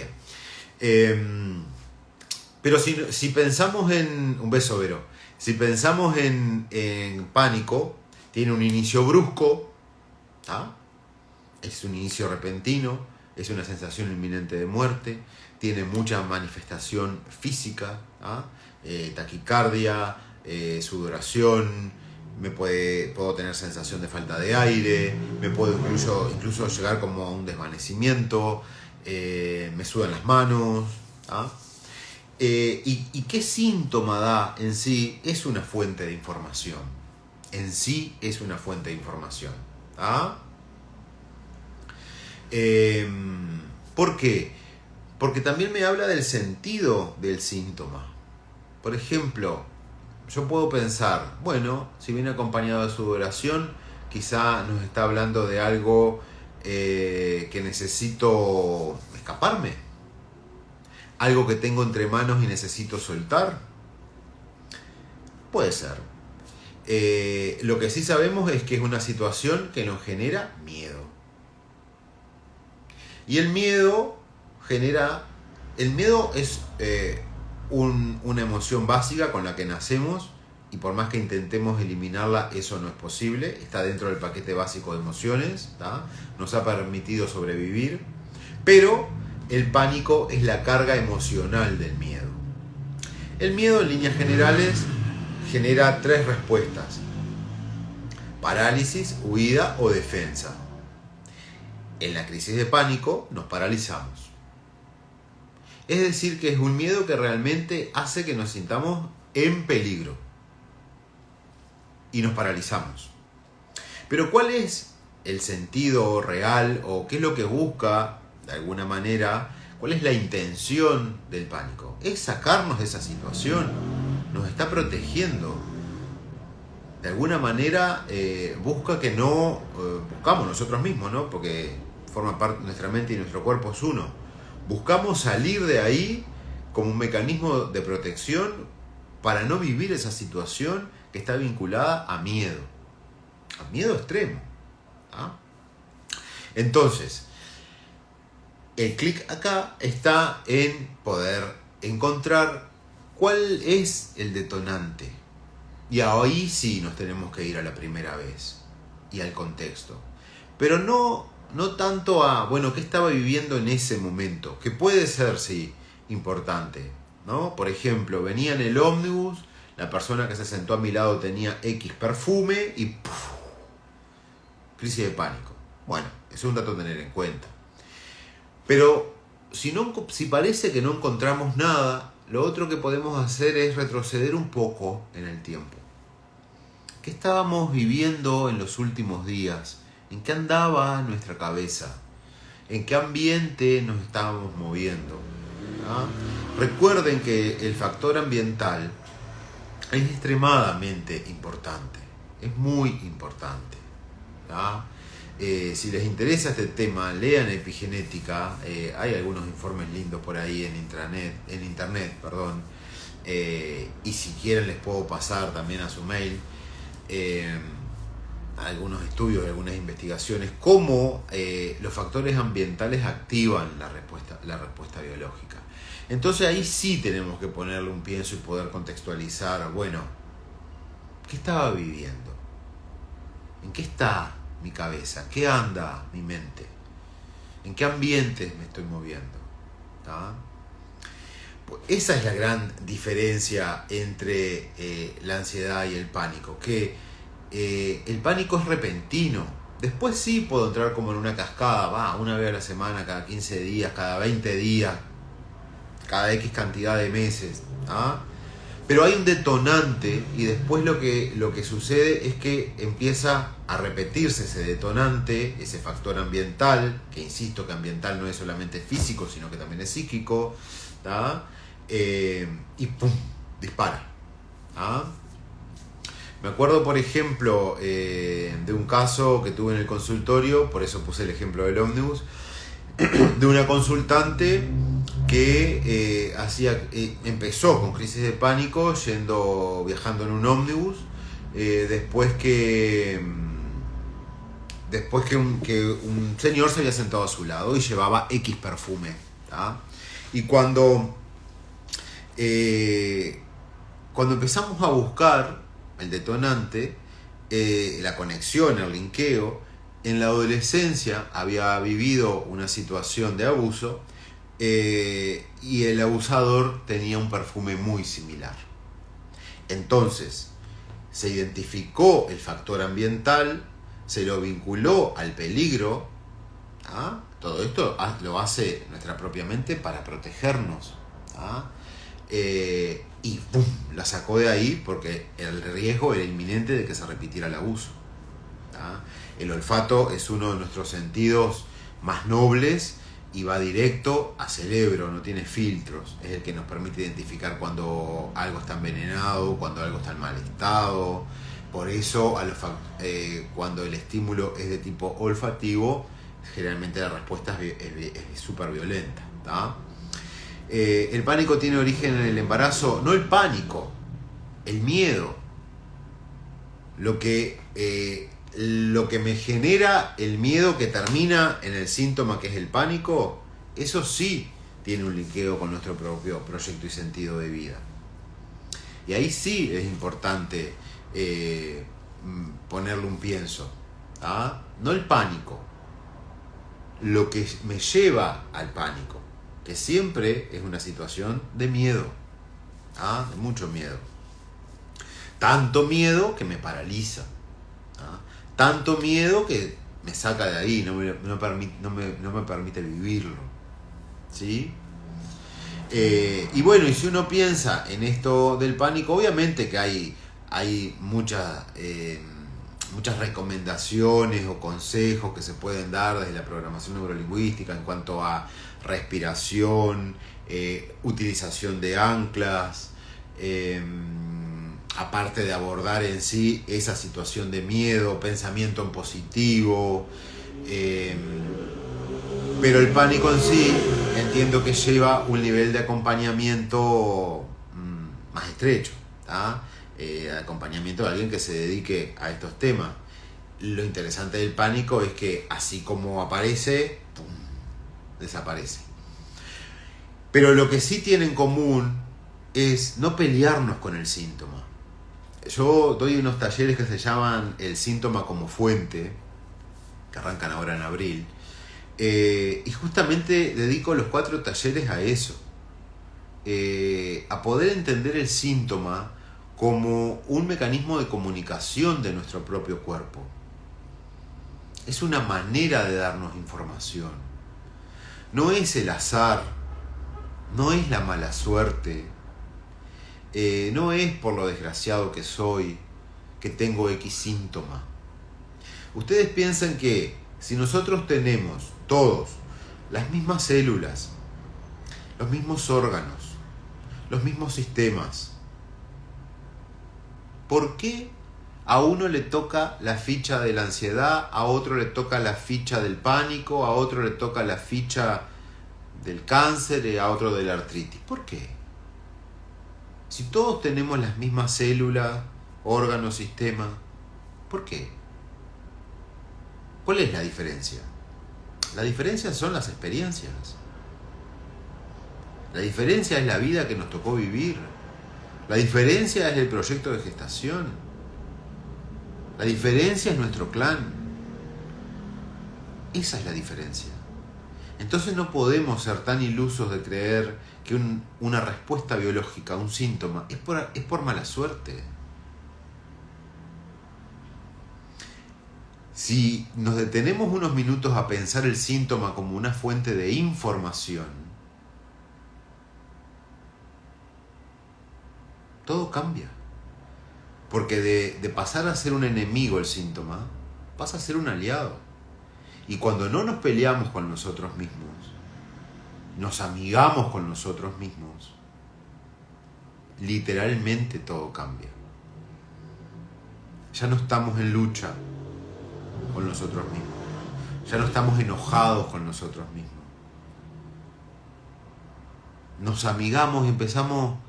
Pero si pensamos en... Un beso, Vero. Si pensamos en pánico, tiene un inicio brusco, es un inicio repentino, es una sensación inminente de muerte, tiene mucha manifestación física, taquicardia, sudoración, puedo tener sensación de falta de aire, me puedo incluso llegar como a un desvanecimiento, me sudan las manos. ¿Y qué síntoma da en sí? Es una fuente de información. En sí es una fuente de información. ¿Por qué? Porque también me habla del sentido del síntoma. Por ejemplo, yo puedo pensar, bueno, si viene acompañado de su oración, quizá nos está hablando de algo que necesito escaparme, algo que tengo entre manos y necesito soltar. Puede ser. Lo que sí sabemos es que es una situación que nos genera miedo. Y el miedo es una emoción básica con la que nacemos, y por más que intentemos eliminarla, eso no es posible. Está dentro del paquete básico de emociones, ¿tá? Nos ha permitido sobrevivir, pero el pánico es la carga emocional del miedo. El miedo, en líneas generales, genera 3 respuestas: parálisis, huida o defensa. En la crisis de pánico nos paralizamos. Es decir, que es un miedo que realmente hace que nos sintamos en peligro y nos paralizamos. Pero ¿cuál es el sentido real, o qué es lo que busca, de alguna manera, cuál es la intención del pánico? Es sacarnos de esa situación, nos está protegiendo. De alguna manera busca que no buscamos nosotros mismos, ¿no? Porque forma parte, nuestra mente y nuestro cuerpo es uno. Buscamos salir de ahí como un mecanismo de protección para no vivir esa situación que está vinculada a miedo extremo. ¿Ah? Entonces, el clic acá está en poder encontrar cuál es el detonante. Y ahí sí nos tenemos que ir a la primera vez y al contexto. Pero no tanto a, bueno, ¿qué estaba viviendo en ese momento? Que puede ser, sí, importante, ¿no? Por ejemplo, venía en el ómnibus, la persona que se sentó a mi lado tenía X perfume y ¡puf! Crisis de pánico. Bueno, es un dato a tener en cuenta. Pero si parece que no encontramos nada, lo otro que podemos hacer es retroceder un poco en el tiempo. ¿Qué estábamos viviendo en los últimos días? ¿En qué andaba nuestra cabeza? ¿En qué ambiente nos estábamos moviendo? ¿Ah? Recuerden que el factor ambiental es extremadamente importante. Es muy importante. ¿Ah? Si les interesa este tema, lean epigenética. Hay algunos informes lindos por ahí en internet. Y si quieren les puedo pasar también a su mail algunos estudios, algunas investigaciones, cómo los factores ambientales activan la respuesta biológica. Entonces ahí sí tenemos que ponerle un pienso y poder contextualizar, bueno, ¿qué estaba viviendo? ¿En qué está mi cabeza? ¿Qué anda mi mente? ¿En qué ambiente me estoy moviendo? ¿Tá? Pues esa es la gran diferencia entre la ansiedad y el pánico, que el pánico es repentino. Después sí puedo entrar como en una cascada, una vez a la semana, cada 15 días, cada 20 días, cada X cantidad de meses, ¿ah? Pero hay un detonante y después lo que sucede es que empieza a repetirse ese detonante, ese factor ambiental, que insisto que ambiental no es solamente físico, sino que también es psíquico, ¿tá? Y ¡pum! Dispara. ¿Ah? Me acuerdo, por ejemplo, de un caso que tuve en el consultorio, por eso puse el ejemplo del ómnibus, de una consultante que empezó con crisis de pánico viajando en un ómnibus, después que un señor se había sentado a su lado y llevaba X perfume, ¿tá? Y cuando empezamos a buscar el detonante, la conexión, el linkeo, en la adolescencia había vivido una situación de abuso y el abusador tenía un perfume muy similar. Entonces, se identificó el factor ambiental, se lo vinculó al peligro. ¿Ah? Todo esto lo hace nuestra propia mente para protegernos. ¿Ah? Y ¡pum! La sacó de ahí porque el riesgo era inminente de que se repitiera el abuso. ¿Ah? El olfato es uno de nuestros sentidos más nobles y va directo a cerebro, no tiene filtros. Es el que nos permite identificar cuando algo está envenenado, cuando algo está en mal estado. Por eso cuando el estímulo es de tipo olfativo, generalmente la respuesta es súper violenta. El pánico tiene origen en el embarazo, no el pánico, el miedo. Lo que me genera el miedo que termina en el síntoma que es el pánico, eso sí tiene un linkeo con nuestro propio proyecto y sentido de vida. Y ahí sí es importante ponerle un pienso. No el pánico, lo que me lleva al pánico, que siempre es una situación de miedo, de mucho miedo. Tanto miedo que me paraliza. Tanto miedo que me saca de ahí, no me permite vivirlo. ¿Sí? Y bueno, y si uno piensa en esto del pánico, obviamente que hay muchas recomendaciones o consejos que se pueden dar desde la programación neurolingüística en cuanto a respiración, utilización de anclas, aparte de abordar en sí esa situación de miedo, pensamiento en positivo, pero el pánico en sí entiendo que lleva un nivel de acompañamiento más estrecho, acompañamiento de alguien que se dedique a estos temas. Lo interesante del pánico es que así como aparece, ¡pum!, desaparece. Pero lo que sí tiene en común es no pelearnos con el síntoma. Yo doy unos talleres que se llaman El síntoma como fuente, que arrancan ahora en abril, y justamente dedico los 4 talleres a eso, a poder entender el síntoma como un mecanismo de comunicación de nuestro propio cuerpo. Es una manera de darnos información. No es el azar, no es la mala suerte, no es por lo desgraciado que soy que tengo X síntoma. Ustedes piensan que si nosotros tenemos todos las mismas células, los mismos órganos, los mismos sistemas, ¿por qué a uno le toca la ficha de la ansiedad, a otro le toca la ficha del pánico, a otro le toca la ficha del cáncer y a otro de la artritis? ¿Por qué? Si todos tenemos las mismas células, órganos, sistemas, ¿por qué? ¿Cuál es la diferencia? La diferencia son las experiencias. La diferencia es la vida que nos tocó vivir. La diferencia es el proyecto de gestación. La diferencia es nuestro clan. Esa es la diferencia. Entonces no podemos ser tan ilusos de creer que una respuesta biológica a un síntoma es por mala suerte. Si nos detenemos unos minutos a pensar el síntoma como una fuente de información, todo cambia. Porque de pasar a ser un enemigo el síntoma, pasa a ser un aliado. Y cuando no nos peleamos con nosotros mismos, nos amigamos con nosotros mismos, literalmente todo cambia. Ya no estamos en lucha con nosotros mismos. Ya no estamos enojados con nosotros mismos. Nos amigamos y empezamos,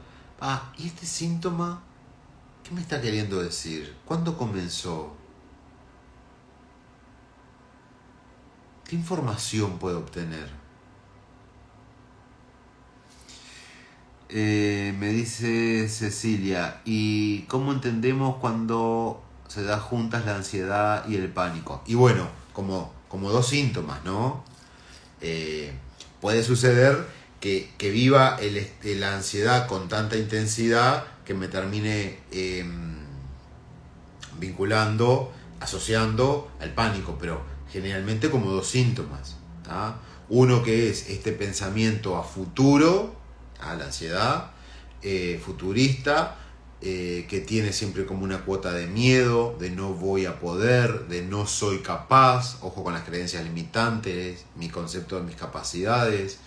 ¿y este síntoma qué me está queriendo decir? ¿Cuándo comenzó? ¿Qué información puedo obtener? Me dice Cecilia, ¿y cómo entendemos cuando se da juntas la ansiedad y el pánico? Y bueno, como 2 síntomas, ¿no? Puede suceder que viva la ansiedad con tanta intensidad que me termine vinculando, asociando al pánico, pero generalmente como 2 síntomas. Uno que es este pensamiento a futuro, a la ansiedad futurista, que tiene siempre como una cuota de miedo, de no voy a poder, de no soy capaz, ojo con las creencias limitantes, mi concepto de mis capacidades,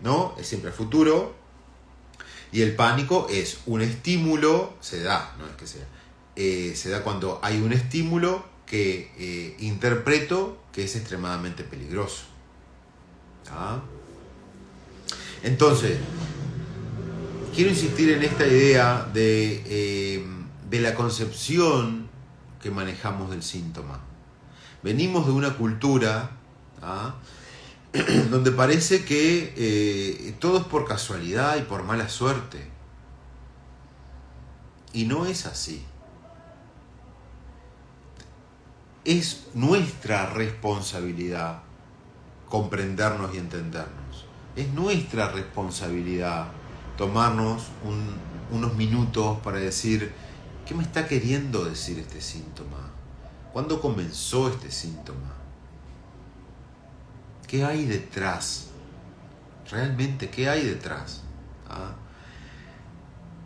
¿no? Es siempre el futuro. Y el pánico es un estímulo, se da, no es que sea, se da cuando hay un estímulo que interpreto que es extremadamente peligroso. ¿Ah? Entonces, quiero insistir en esta idea de la concepción que manejamos del síntoma. Venimos de una cultura, ¿ah?, donde parece que todo es por casualidad y por mala suerte. Y no es así. Es nuestra responsabilidad comprendernos y entendernos. Es nuestra responsabilidad tomarnos unos minutos para decir, ¿qué me está queriendo decir este síntoma? ¿Cuándo comenzó este síntoma? ¿Qué hay detrás? Realmente, ¿qué hay detrás? ¿Ah?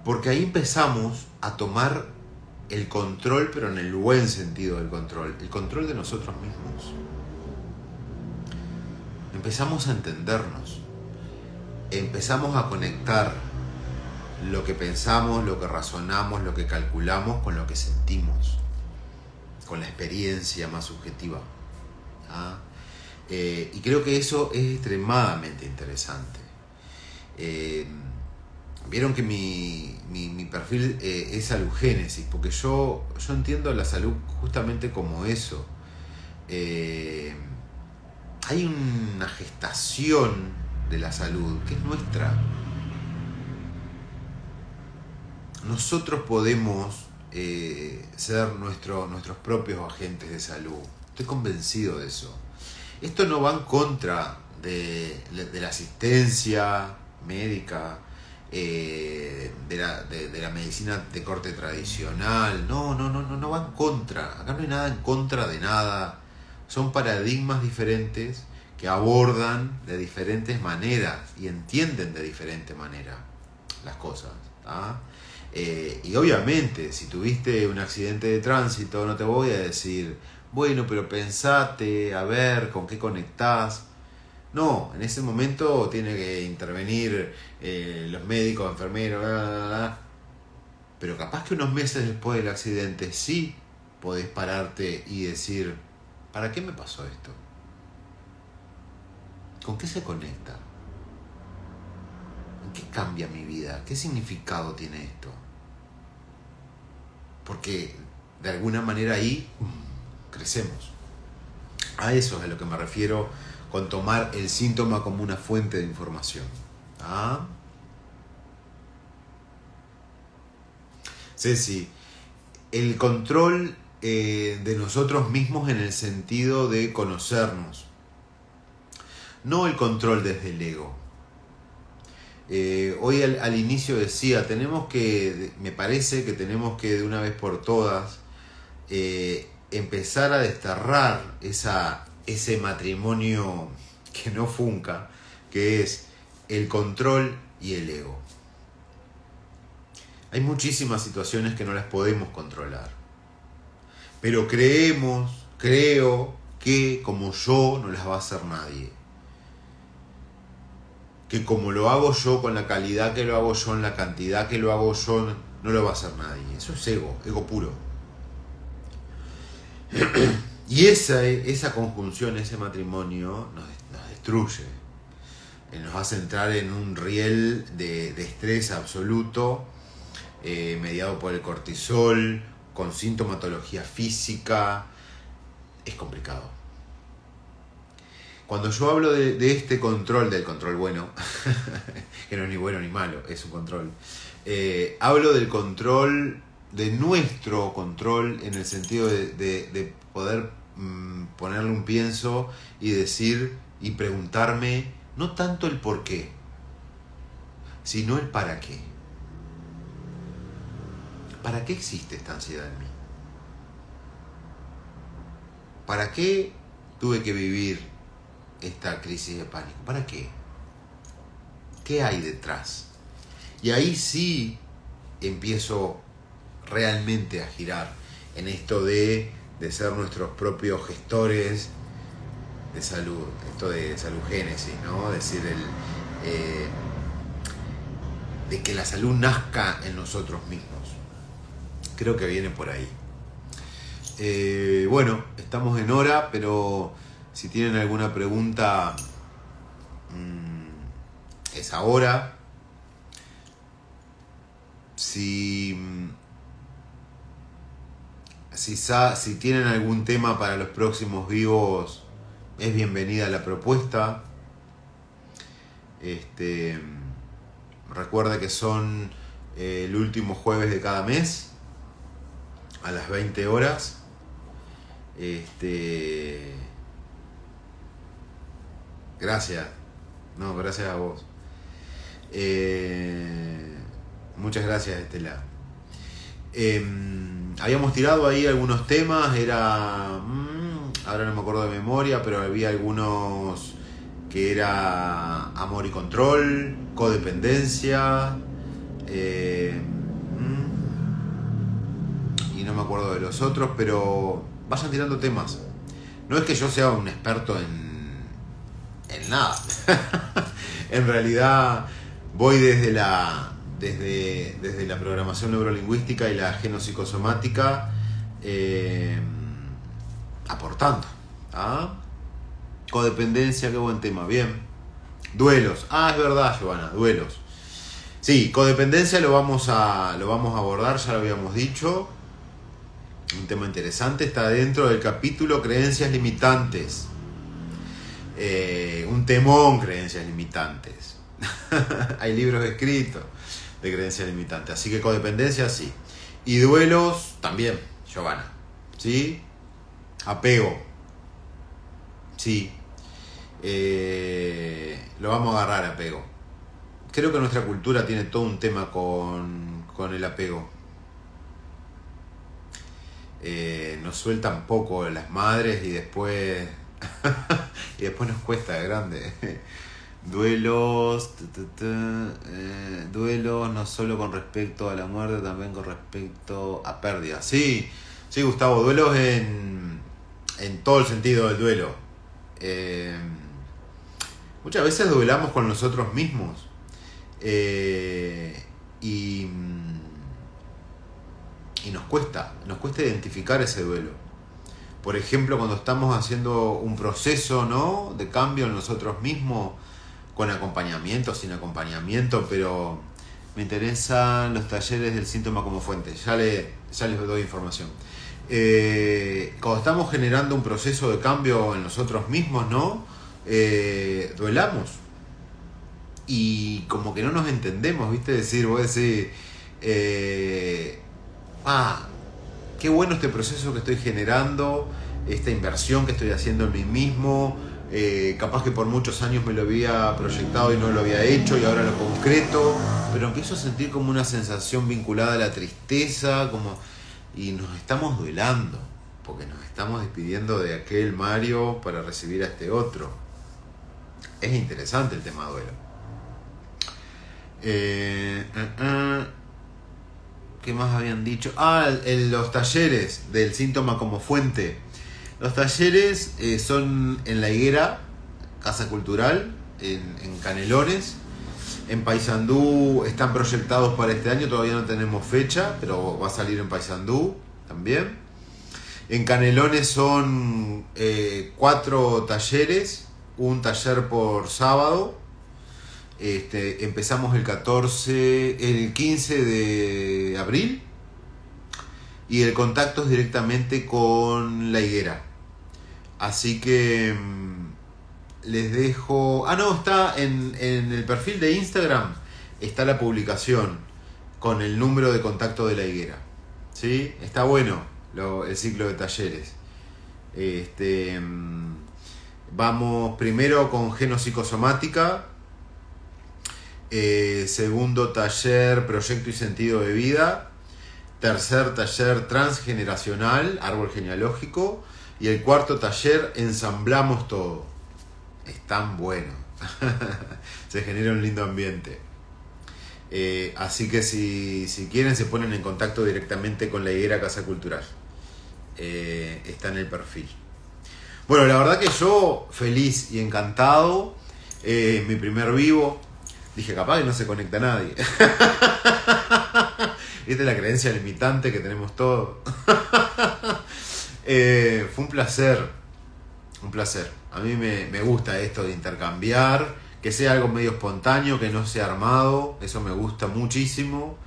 Porque ahí empezamos a tomar el control, pero en el buen sentido del control, el control de nosotros mismos. Empezamos a entendernos, empezamos a conectar lo que pensamos, lo que razonamos, lo que calculamos con lo que sentimos, con la experiencia más subjetiva. ¿Ah? Y creo que eso es extremadamente interesante. Vieron que mi perfil es salugénesis, porque yo entiendo la salud justamente como eso. Hay una gestación de la salud que es nuestra. Nosotros podemos ser nuestros propios agentes de salud. Estoy convencido de eso. Esto no va en contra de la asistencia médica, de la medicina de corte tradicional. No va en contra. Acá no hay nada en contra de nada. Son paradigmas diferentes que abordan de diferentes maneras y entienden de diferente manera las cosas. ¿Ah? Y obviamente, si tuviste un accidente de tránsito, no te voy a decir, bueno, pero pensate, a ver, con qué conectás. No, en ese momento tiene que intervenir los médicos, enfermeros, bla, bla, bla. Pero capaz que unos meses después del accidente sí podés pararte y decir, ¿para qué me pasó esto? ¿Con qué se conecta? ¿En qué cambia mi vida? ¿Qué significado tiene esto? Porque de alguna manera ahí crecemos. A eso es a lo que me refiero con tomar el síntoma como una fuente de información. ¿Ah? Ceci, el control de nosotros mismos en el sentido de conocernos. No el control desde el ego. Hoy al inicio decía, me parece que tenemos que de una vez por todas empezar a desterrar ese matrimonio que no funca, que es el control y el ego. Hay muchísimas situaciones que no las podemos controlar, pero creo que como yo no las va a hacer nadie. Que como lo hago yo, con la calidad que lo hago yo, en la cantidad que lo hago yo, no lo va a hacer nadie. Eso es ego puro. Y esa conjunción, ese matrimonio, nos destruye. Nos hace entrar en un riel de estrés absoluto, mediado por el cortisol, con sintomatología física. Es complicado. Cuando yo hablo de este control, del control bueno, que no es ni bueno ni malo, es un control, hablo del control, de nuestro control, en el sentido de poder ponerle un pienso y decir y preguntarme, no tanto el por qué, sino el para qué. ¿Para qué existe esta ansiedad en mí? ¿Para qué tuve que vivir esta crisis de pánico? ¿Para qué? ¿Qué hay detrás? Y ahí sí empiezo realmente a girar en esto de ser nuestros propios gestores de salud, esto de salud génesis, ¿no? Es decir, de que la salud nazca en nosotros mismos. Creo que viene por ahí. Bueno, estamos en hora, pero si tienen alguna pregunta, es ahora. Si tienen algún tema para los próximos vivos, es bienvenida la propuesta. Recuerda que son el último jueves de cada mes a las 20 horas. Gracias. No, gracias a vos. Muchas gracias, Estela. Habíamos tirado ahí algunos temas, ahora no me acuerdo de memoria, pero había algunos que era amor y control, codependencia, y no me acuerdo de los otros, pero vayan tirando temas. No es que yo sea un experto en nada. En realidad voy desde la programación neurolingüística y la genopsicosomática, aportando. Codependencia, qué buen tema, bien. Duelos, es verdad, Giovanna, duelos. Sí, codependencia lo vamos a abordar, ya lo habíamos dicho. Un tema interesante, está dentro del capítulo creencias limitantes. Un temón, creencias limitantes. Hay libros escritos de creencias limitantes, así que codependencia sí. Y duelos también, Giovanna. ¿Sí? Apego. Sí. Lo vamos a agarrar, apego. Creo que nuestra cultura tiene todo un tema con el apego. Nos sueltan poco las madres y después nos cuesta de grande. Duelos, duelos no solo con respecto a la muerte, también con respecto a pérdidas. Sí, Gustavo, duelos en todo el sentido del duelo. Muchas veces duelamos con nosotros mismos, y nos cuesta identificar ese duelo. Por ejemplo, cuando estamos haciendo un proceso, ¿no?, de cambio en nosotros mismos, con acompañamiento, sin acompañamiento, pero me interesan los talleres del síntoma como fuente. Ya les doy información. Cuando estamos generando un proceso de cambio en nosotros mismos, ¿no?, duelamos. Y como que no nos entendemos, ¿viste? Vos decís, qué bueno este proceso que estoy generando, esta inversión que estoy haciendo en mí mismo. Capaz que por muchos años me lo había proyectado y no lo había hecho y ahora lo concreto, pero empiezo a sentir como una sensación vinculada a la tristeza, y nos estamos duelando, porque nos estamos despidiendo de aquel Mario para recibir a este otro. Es interesante el tema duelo. ¿Qué más habían dicho? Los talleres del síntoma como fuente. Los talleres son en La Higuera, Casa Cultural, en Canelones. En Paysandú están proyectados para este año, todavía no tenemos fecha, pero va a salir en Paysandú también. En Canelones son 4 talleres, un taller por sábado. Empezamos el 15 de abril. Y el contacto es directamente con La Higuera. Así que les dejo... está en el perfil de Instagram. Está la publicación con el número de contacto de La Higuera. ¿Sí? Está bueno el ciclo de talleres. Vamos primero con genopsicosomática. Segundo taller, proyecto y sentido de vida. Tercer taller, transgeneracional, árbol genealógico. Y el cuarto taller, ensamblamos todo. Están buenos. Se genera un lindo ambiente. Así que si quieren se ponen en contacto directamente con la Higuera Casa Cultural. Está en el perfil. Bueno, la verdad que yo feliz y encantado. Mi primer vivo. Dije, capaz que no se conecta nadie. Esta es la creencia limitante que tenemos todos. Fue un placer. Un placer. A mí me gusta esto de intercambiar. Que sea algo medio espontáneo, que no sea armado. Eso me gusta muchísimo.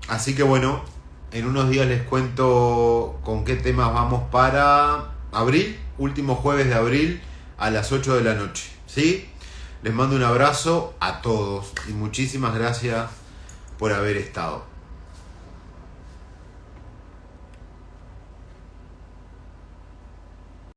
Así que bueno, en unos días les cuento con qué temas vamos para abril. Último jueves de abril a las 8 de la noche. ¿Sí? Les mando un abrazo a todos y muchísimas gracias por haber estado.